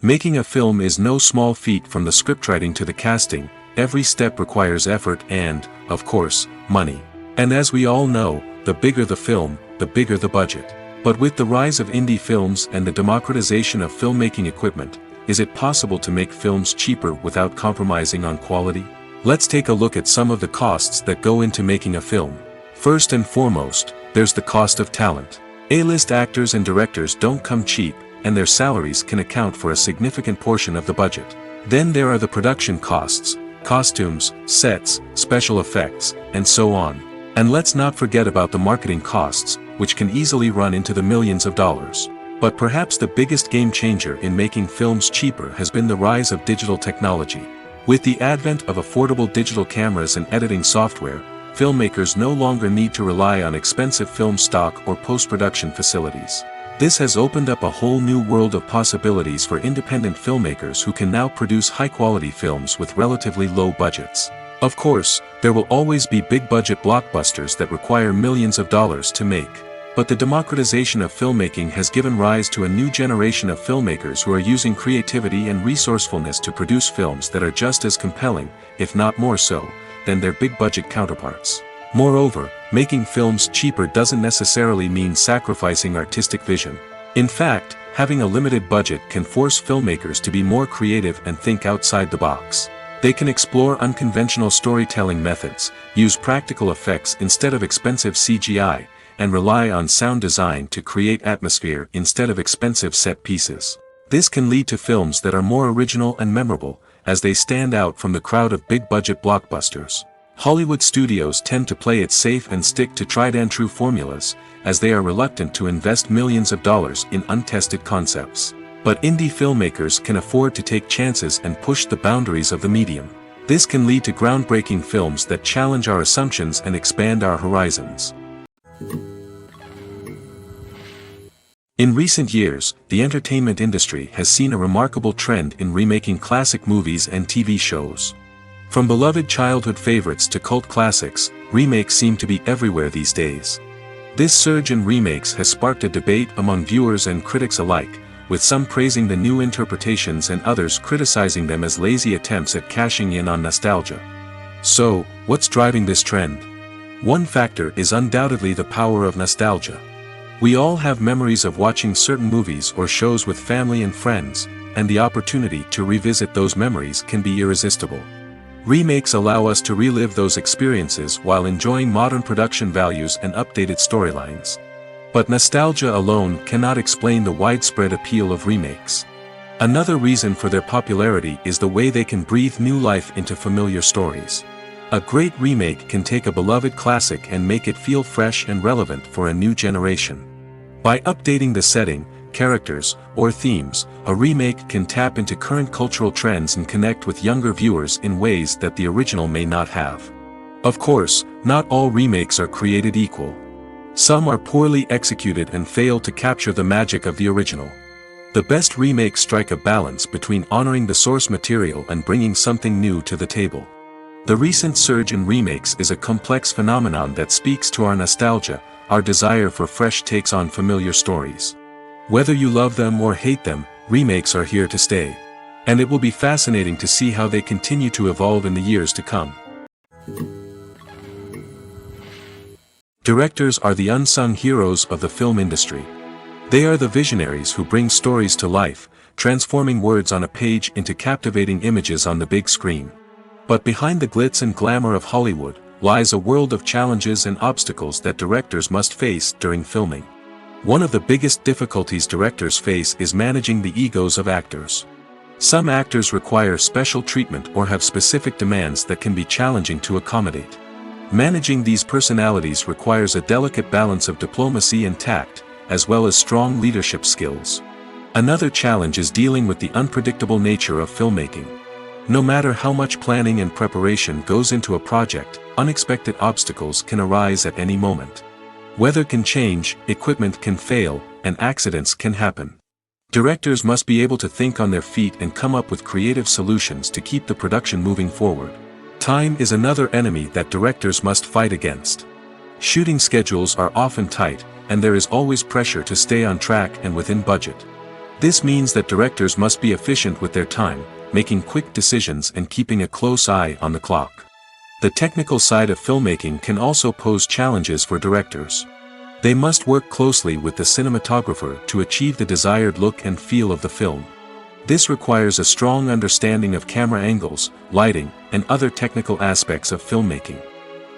Making a film is no small feat. From the scriptwriting to the casting, every step requires effort and, of course, money. And as we all know, the bigger the film, the bigger the budget. But with the rise of indie films and the democratization of filmmaking equipment, is it possible to make films cheaper without compromising on quality? Let's take a look at some of the costs that go into making a film. First and foremost, there's the cost of talent. A-list actors and directors don't come cheap, and their salaries can account for a significant portion of the budget. Then there are the production costs, costumes, sets, special effects, and so on. And let's not forget about the marketing costs, which can easily run into the millions of dollars. But perhaps the biggest game changer in making films cheaper has been the rise of digital technology. With the advent of affordable digital cameras and editing software, filmmakers no longer need to rely on expensive film stock or post-production facilities. This has opened up a whole new world of possibilities for independent filmmakers who can now produce high-quality films with relatively low budgets. Of course, there will always be big-budget blockbusters that require millions of dollars to make. But the democratization of filmmaking has given rise to a new generation of filmmakers who are using creativity and resourcefulness to produce films that are just as compelling, if not more so, than their big-budget counterparts. Moreover, making films cheaper doesn't necessarily mean sacrificing artistic vision. In fact, having a limited budget can force filmmakers to be more creative and think outside the box. They can explore unconventional storytelling methods, use practical effects instead of expensive CGI, and rely on sound design to create atmosphere instead of expensive set pieces. This can lead to films that are more original and memorable, as they stand out from the crowd of big-budget blockbusters. Hollywood studios tend to play it safe and stick to tried-and-true formulas, as they are reluctant to invest millions of dollars in untested concepts. But indie filmmakers can afford to take chances and push the boundaries of the medium. This can lead to groundbreaking films that challenge our assumptions and expand our horizons. In recent years, the entertainment industry has seen a remarkable trend in remaking classic movies and TV shows. From beloved childhood favorites to cult classics, remakes seem to be everywhere these days. This surge in remakes has sparked a debate among viewers and critics alike, with some praising the new interpretations and others criticizing them as lazy attempts at cashing in on nostalgia. So, what's driving this trend? One factor is undoubtedly the power of nostalgia. We all have memories of watching certain movies or shows with family and friends, and the opportunity to revisit those memories can be irresistible. Remakes allow us to relive those experiences while enjoying modern production values and updated storylines. But nostalgia alone cannot explain the widespread appeal of remakes. Another reason for their popularity is the way they can breathe new life into familiar stories. A great remake can take a beloved classic and make it feel fresh and relevant for a new generation. By updating the setting, characters, or themes, a remake can tap into current cultural trends and connect with younger viewers in ways that the original may not have. Of course, not all remakes are created equal. Some are poorly executed and fail to capture the magic of the original. The best remakes strike a balance between honoring the source material and bringing something new to the table. The recent surge in remakes is a complex phenomenon that speaks to our nostalgia, our desire for fresh takes on familiar stories. Whether you love them or hate them, remakes are here to stay. And it will be fascinating to see how they continue to evolve in the years to come. Directors are the unsung heroes of the film industry. They are the visionaries who bring stories to life, transforming words on a page into captivating images on the big screen. But behind the glitz and glamour of Hollywood lies a world of challenges and obstacles that directors must face during filming. One of the biggest difficulties directors face is managing the egos of actors. Some actors require special treatment or have specific demands that can be challenging to accommodate. Managing these personalities requires a delicate balance of diplomacy and tact, as well as strong leadership skills. Another challenge is dealing with the unpredictable nature of filmmaking. No matter how much planning and preparation goes into a project, unexpected obstacles can arise at any moment. Weather can change, equipment can fail, and accidents can happen. Directors must be able to think on their feet and come up with creative solutions to keep the production moving forward. Time is another enemy that directors must fight against. Shooting schedules are often tight, and there is always pressure to stay on track and within budget. This means that directors must be efficient with their time, making quick decisions and keeping a close eye on the clock. The technical side of filmmaking can also pose challenges for directors. They must work closely with the cinematographer to achieve the desired look and feel of the film. This requires a strong understanding of camera angles, lighting, and other technical aspects of filmmaking.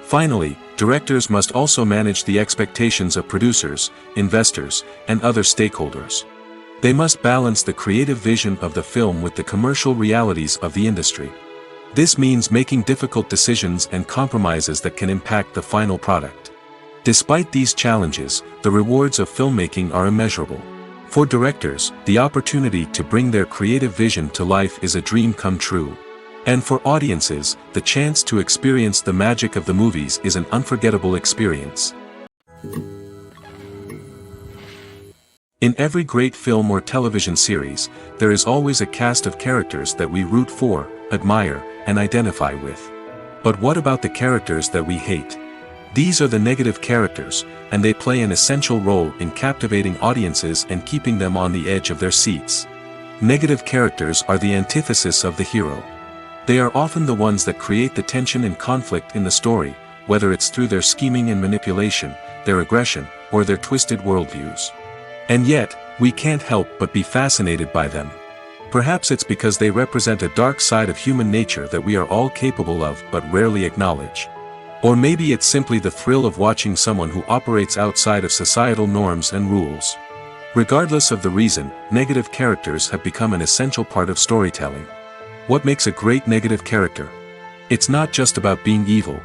Finally, directors must also manage the expectations of producers, investors, and other stakeholders. They must balance the creative vision of the film with the commercial realities of the industry. This means making difficult decisions and compromises that can impact the final product. Despite these challenges, the rewards of filmmaking are immeasurable. For directors, the opportunity to bring their creative vision to life is a dream come true. And for audiences, the chance to experience the magic of the movies is an unforgettable experience. In every great film or television series, there is always a cast of characters that we root for, admire, and identify with. But what about the characters that we hate? These are the negative characters, and they play an essential role in captivating audiences and keeping them on the edge of their seats. Negative characters are the antithesis of the hero. They are often the ones that create the tension and conflict in the story, whether it's through their scheming and manipulation, their aggression, or their twisted worldviews. And yet, we can't help but be fascinated by them. Perhaps it's because they represent a dark side of human nature that we are all capable of but rarely acknowledge. Or maybe it's simply the thrill of watching someone who operates outside of societal norms and rules. Regardless of the reason, negative characters have become an essential part of storytelling. What makes a great negative character? It's not just about being evil.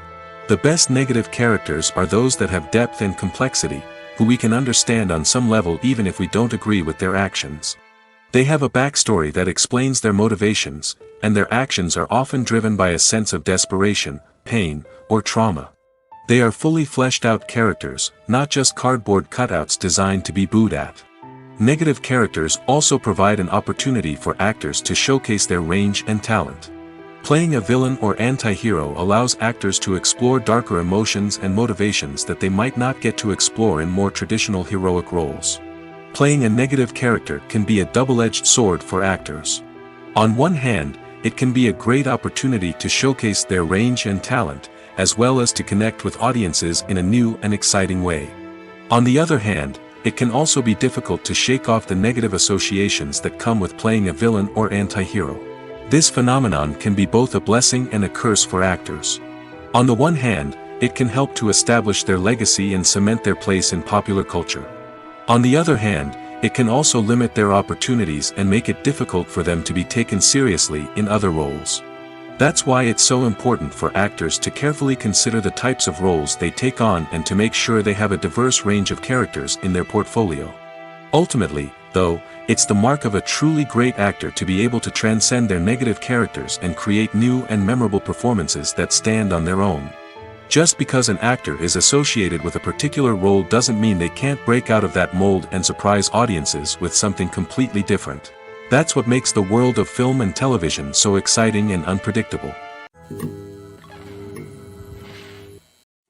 The best negative characters are those that have depth and complexity, who we can understand on some level even if we don't agree with their actions. They have a backstory that explains their motivations, and their actions are often driven by a sense of desperation, pain, or trauma. They are fully fleshed out characters, not just cardboard cutouts designed to be booed at. Negative characters also provide an opportunity for actors to showcase their range and talent. Playing a villain or anti-hero allows actors to explore darker emotions and motivations that they might not get to explore in more traditional heroic roles. Playing a negative character can be a double-edged sword for actors. On one hand, it can be a great opportunity to showcase their range and talent, as well as to connect with audiences in a new and exciting way. On the other hand, it can also be difficult to shake off the negative associations that come with playing a villain or anti-hero. This phenomenon can be both a blessing and a curse for actors. On the one hand, it can help to establish their legacy and cement their place in popular culture. On the other hand, it can also limit their opportunities and make it difficult for them to be taken seriously in other roles. That's why it's so important for actors to carefully consider the types of roles they take on and to make sure they have a diverse range of characters in their portfolio. Ultimately, though, it's the mark of a truly great actor to be able to transcend their negative characters and create new and memorable performances that stand on their own. Just because an actor is associated with a particular role doesn't mean they can't break out of that mold and surprise audiences with something completely different. That's what makes the world of film and television so exciting and unpredictable.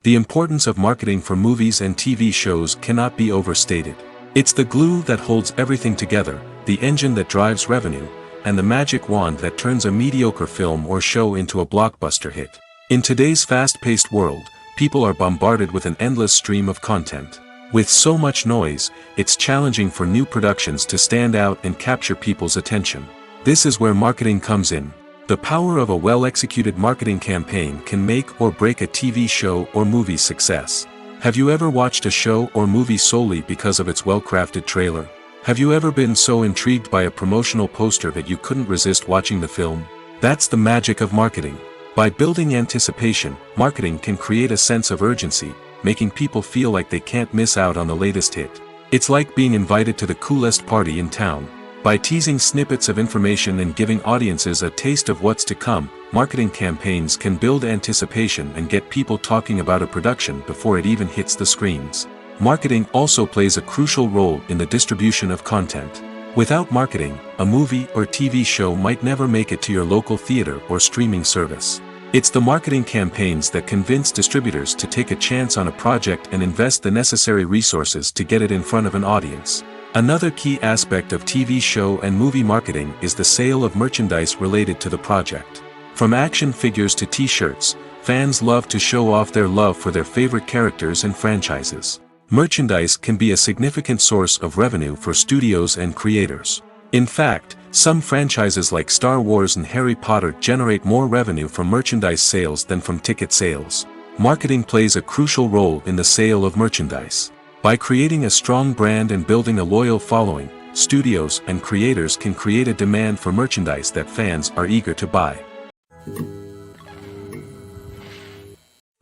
The importance of marketing for movies and TV shows cannot be overstated. It's the glue that holds everything together, the engine that drives revenue, and the magic wand that turns a mediocre film or show into a blockbuster hit. In today's fast-paced world, people are bombarded with an endless stream of content. With so much noise, it's challenging for new productions to stand out and capture people's attention. This is where marketing comes in. The power of a well-executed marketing campaign can make or break a TV show or movie's success. Have you ever watched a show or movie solely because of its well-crafted trailer? Have you ever been so intrigued by a promotional poster that you couldn't resist watching the film? That's the magic of marketing. By building anticipation, marketing can create a sense of urgency, making people feel like they can't miss out on the latest hit. It's like being invited to the coolest party in town. By teasing snippets of information and giving audiences a taste of what's to come, marketing campaigns can build anticipation and get people talking about a production before it even hits the screens. Marketing also plays a crucial role in the distribution of content. Without marketing, a movie or TV show might never make it to your local theater or streaming service. It's the marketing campaigns that convince distributors to take a chance on a project and invest the necessary resources to get it in front of an audience. Another key aspect of TV show and movie marketing is the sale of merchandise related to the project. From action figures to t-shirts, fans love to show off their love for their favorite characters and franchises. Merchandise can be a significant source of revenue for studios and creators. In fact, some franchises like Star Wars and Harry Potter generate more revenue from merchandise sales than from ticket sales. Marketing plays a crucial role in the sale of merchandise. By creating a strong brand and building a loyal following, studios and creators can create a demand for merchandise that fans are eager to buy.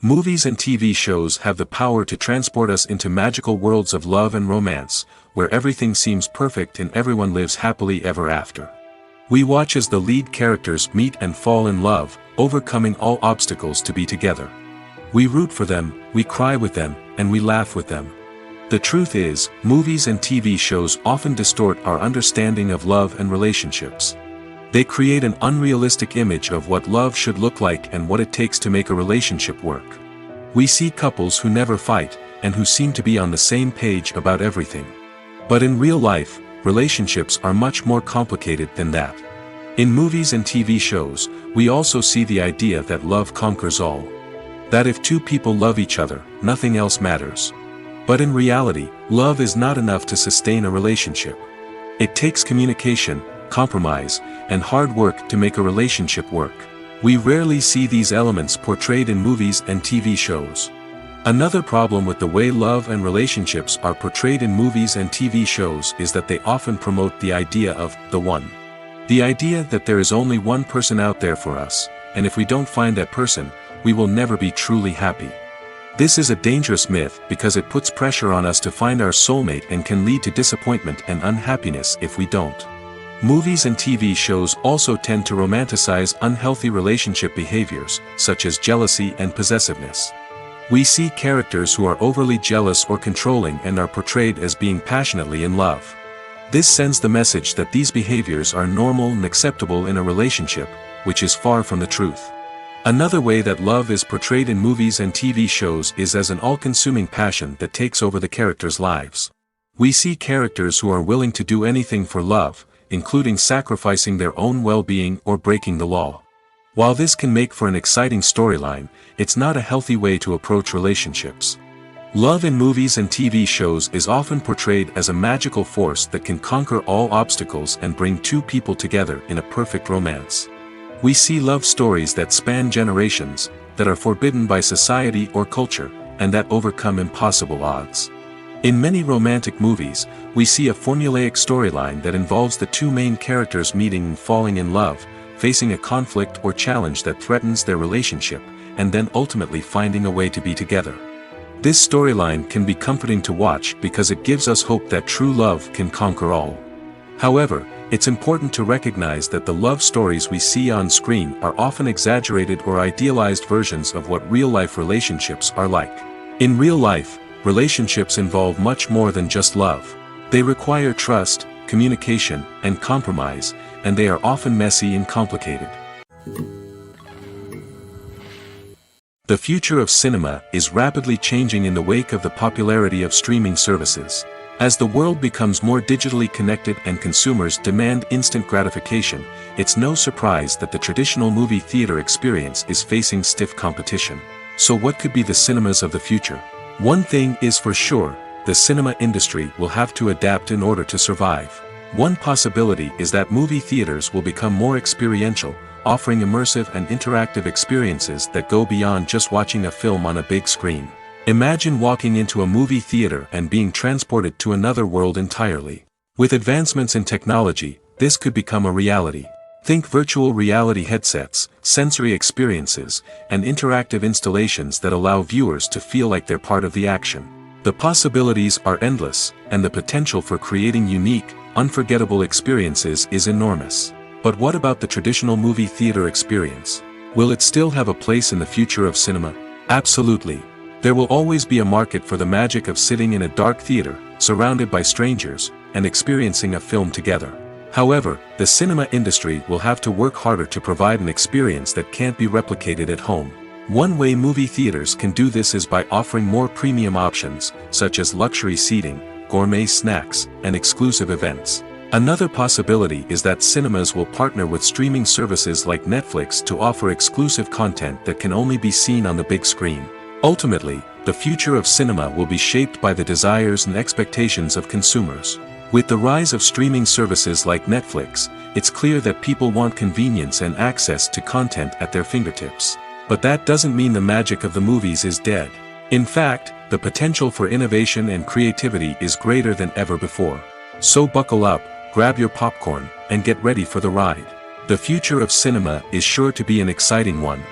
Movies and TV shows have the power to transport us into magical worlds of love and romance, where everything seems perfect and everyone lives happily ever after. We watch as the lead characters meet and fall in love, overcoming all obstacles to be together. We root for them, we cry with them, and we laugh with them. The truth is, movies and TV shows often distort our understanding of love and relationships. They create an unrealistic image of what love should look like and what it takes to make a relationship work. We see couples who never fight, and who seem to be on the same page about everything. But in real life, relationships are much more complicated than that. In movies and TV shows, we also see the idea that love conquers all. That if two people love each other, nothing else matters. But in reality, love is not enough to sustain a relationship. It takes communication, compromise, and hard work to make a relationship work. We rarely see these elements portrayed in movies and TV shows. Another problem with the way love and relationships are portrayed in movies and TV shows is that they often promote the idea of the one. The idea that there is only one person out there for us, and if we don't find that person, we will never be truly happy. This is a dangerous myth because it puts pressure on us to find our soulmate and can lead to disappointment and unhappiness if we don't. Movies and TV shows also tend to romanticize unhealthy relationship behaviors, such as jealousy and possessiveness. We see characters who are overly jealous or controlling and are portrayed as being passionately in love. This sends the message that these behaviors are normal and acceptable in a relationship, which is far from the truth. Another way that love is portrayed in movies and TV shows is as an all-consuming passion that takes over the characters' lives. We see characters who are willing to do anything for love, including sacrificing their own well-being or breaking the law. While this can make for an exciting storyline, it's not a healthy way to approach relationships. Love in movies and TV shows is often portrayed as a magical force that can conquer all obstacles and bring two people together in a perfect romance. We see love stories that span generations, that are forbidden by society or culture, and that overcome impossible odds. In many romantic movies, we see a formulaic storyline that involves the two main characters meeting and falling in love, facing a conflict or challenge that threatens their relationship, and then ultimately finding a way to be together. This storyline can be comforting to watch because it gives us hope that true love can conquer all. However, it's important to recognize that the love stories we see on screen are often exaggerated or idealized versions of what real-life relationships are like. In real life, relationships involve much more than just love. They require trust, communication, and compromise, and they are often messy and complicated. The future of cinema is rapidly changing in the wake of the popularity of streaming services. As the world becomes more digitally connected and consumers demand instant gratification, it's no surprise that the traditional movie theater experience is facing stiff competition. So what could be the cinemas of the future? One thing is for sure, the cinema industry will have to adapt in order to survive. One possibility is that movie theaters will become more experiential, offering immersive and interactive experiences that go beyond just watching a film on a big screen. Imagine walking into a movie theater and being transported to another world entirely. With advancements in technology, this could become a reality. Think virtual reality headsets, sensory experiences, and interactive installations that allow viewers to feel like they're part of the action. The possibilities are endless, and the potential for creating unique, unforgettable experiences is enormous. But what about the traditional movie theater experience? Will it still have a place in the future of cinema? Absolutely. There will always be a market for the magic of sitting in a dark theater, surrounded by strangers, and experiencing a film together. However, the cinema industry will have to work harder to provide an experience that can't be replicated at home. One way movie theaters can do this is by offering more premium options, such as luxury seating, gourmet snacks, and exclusive events. Another possibility is that cinemas will partner with streaming services like Netflix to offer exclusive content that can only be seen on the big screen. Ultimately, the future of cinema will be shaped by the desires and expectations of consumers. With the rise of streaming services like Netflix, it's clear that people want convenience and access to content at their fingertips. But that doesn't mean the magic of the movies is dead. In fact, the potential for innovation and creativity is greater than ever before. So buckle up, grab your popcorn, and get ready for the ride. The future of cinema is sure to be an exciting one.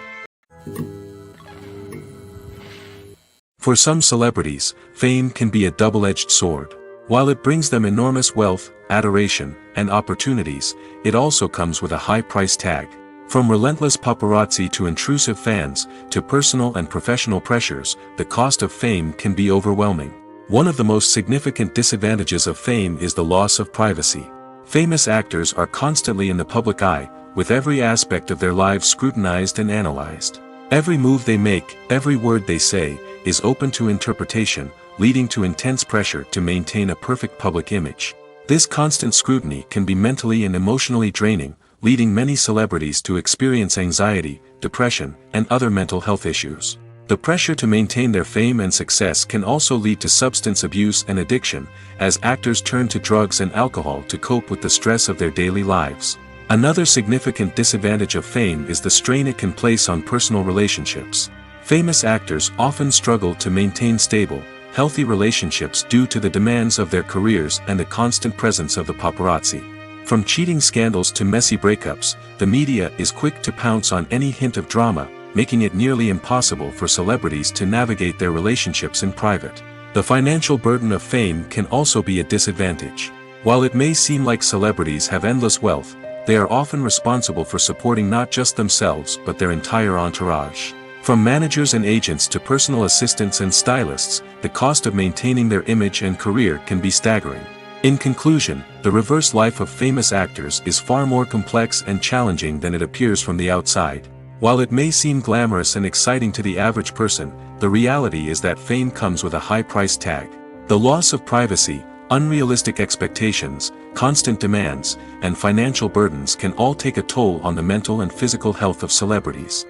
For some celebrities, fame can be a double-edged sword. While it brings them enormous wealth, adoration, and opportunities, it also comes with a high price tag. From relentless paparazzi to intrusive fans, to personal and professional pressures, the cost of fame can be overwhelming. One of the most significant disadvantages of fame is the loss of privacy. Famous actors are constantly in the public eye, with every aspect of their lives scrutinized and analyzed. Every move they make, every word they say, is open to interpretation, leading to intense pressure to maintain a perfect public image. This constant scrutiny can be mentally and emotionally draining, leading many celebrities to experience anxiety, depression, and other mental health issues. The pressure to maintain their fame and success can also lead to substance abuse and addiction, as actors turn to drugs and alcohol to cope with the stress of their daily lives. Another significant disadvantage of fame is the strain it can place on personal relationships. Famous actors often struggle to maintain stable, healthy relationships due to the demands of their careers and the constant presence of the paparazzi. From cheating scandals to messy breakups, the media is quick to pounce on any hint of drama, making it nearly impossible for celebrities to navigate their relationships in private. The financial burden of fame can also be a disadvantage. While it may seem like celebrities have endless wealth, they are often responsible for supporting not just themselves but their entire entourage. From managers and agents to personal assistants and stylists, the cost of maintaining their image and career can be staggering. In conclusion, the reverse life of famous actors is far more complex and challenging than it appears from the outside. While it may seem glamorous and exciting to the average person, the reality is that fame comes with a high price tag. The loss of privacy, unrealistic expectations, constant demands, and financial burdens can all take a toll on the mental and physical health of celebrities.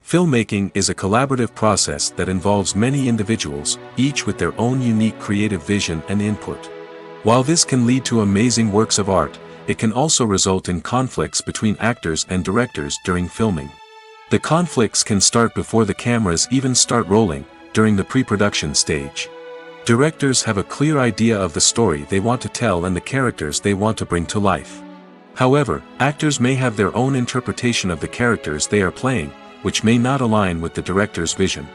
Filmmaking is a collaborative process that involves many individuals, each with their own unique creative vision and input. While this can lead to amazing works of art, it can also result in conflicts between actors and directors during filming. The conflicts can start before the cameras even start rolling, during the pre-production stage. Directors have a clear idea of the story they want to tell and the characters they want to bring to life. However, actors may have their own interpretation of the characters they are playing, which may not align with the director's vision.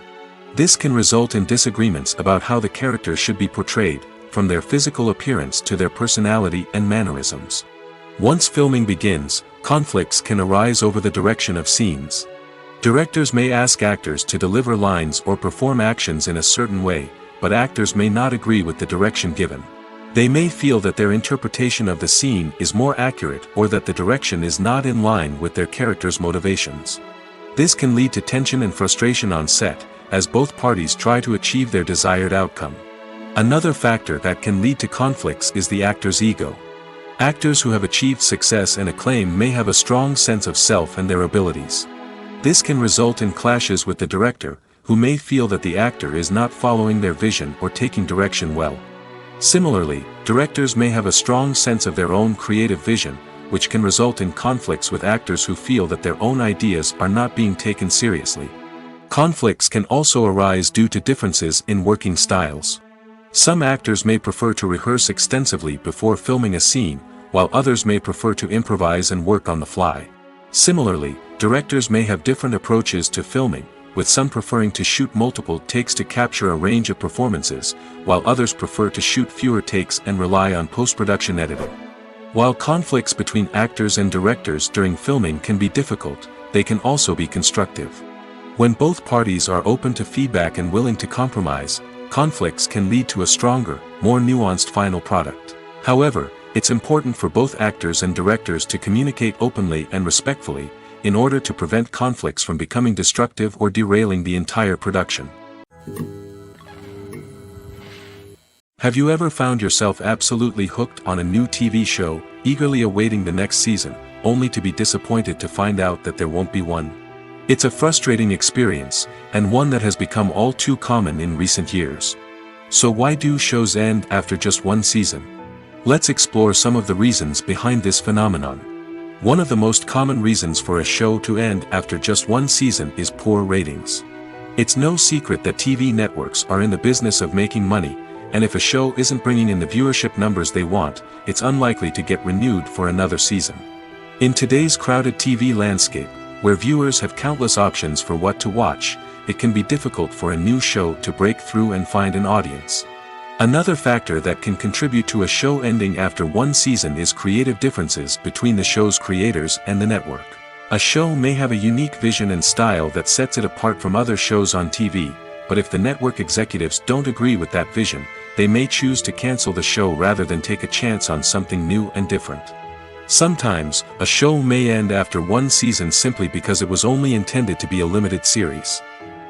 This can result in disagreements about how the characters should be portrayed, from their physical appearance to their personality and mannerisms. Once filming begins, conflicts can arise over the direction of scenes. Directors may ask actors to deliver lines or perform actions in a certain way, but actors may not agree with the direction given. They may feel that their interpretation of the scene is more accurate or that the direction is not in line with their character's motivations. This can lead to tension and frustration on set, as both parties try to achieve their desired outcome. Another factor that can lead to conflicts is the actor's ego. Actors who have achieved success and acclaim may have a strong sense of self and their abilities. This can result in clashes with the director, who may feel that the actor is not following their vision or taking direction well. Similarly, directors may have a strong sense of their own creative vision, which can result in conflicts with actors who feel that their own ideas are not being taken seriously. Conflicts can also arise due to differences in working styles. Some actors may prefer to rehearse extensively before filming a scene, while others may prefer to improvise and work on the fly. Similarly, directors may have different approaches to filming, with some preferring to shoot multiple takes to capture a range of performances, while others prefer to shoot fewer takes and rely on post-production editing. While conflicts between actors and directors during filming can be difficult, they can also be constructive. When both parties are open to feedback and willing to compromise, conflicts can lead to a stronger, more nuanced final product. However, it's important for both actors and directors to communicate openly and respectfully, in order to prevent conflicts from becoming destructive or derailing the entire production. Have you ever found yourself absolutely hooked on a new TV show, eagerly awaiting the next season, only to be disappointed to find out that there won't be one? It's a frustrating experience, and one that has become all too common in recent years. So why do shows end after just one season? Let's explore some of the reasons behind this phenomenon. One of the most common reasons for a show to end after just one season is poor ratings. It's no secret that TV networks are in the business of making money, and if a show isn't bringing in the viewership numbers they want, it's unlikely to get renewed for another season. In today's crowded TV landscape, where viewers have countless options for what to watch, it can be difficult for a new show to break through and find an audience. Another factor that can contribute to a show ending after one season is creative differences between the show's creators and the network. A show may have a unique vision and style that sets it apart from other shows on TV, but if the network executives don't agree with that vision, they may choose to cancel the show rather than take a chance on something new and different. Sometimes, a show may end after one season simply because it was only intended to be a limited series.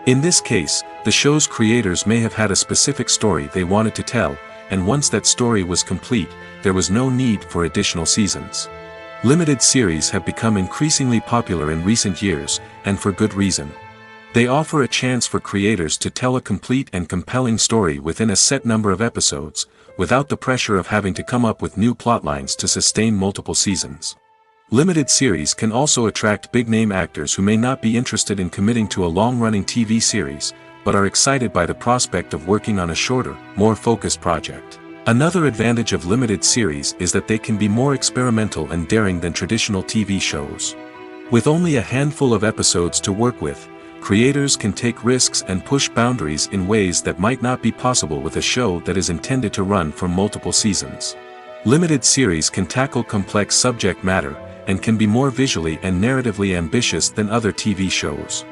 In this case, the show's creators may have had a specific story they wanted to tell, and once that story was complete, there was no need for additional seasons. Limited series have become increasingly popular in recent years, and for good reason. They offer a chance for creators to tell a complete and compelling story within a set number of episodes, without the pressure of having to come up with new plotlines to sustain multiple seasons. Limited series can also attract big-name actors who may not be interested in committing to a long-running TV series, but are excited by the prospect of working on a shorter, more focused project. Another advantage of limited series is that they can be more experimental and daring than traditional TV shows. With only a handful of episodes to work with, Creators can take risks and push boundaries in ways that might not be possible with a show that is intended to run for multiple seasons. Limited series can tackle complex subject matter, and can be more visually and narratively ambitious than other TV shows.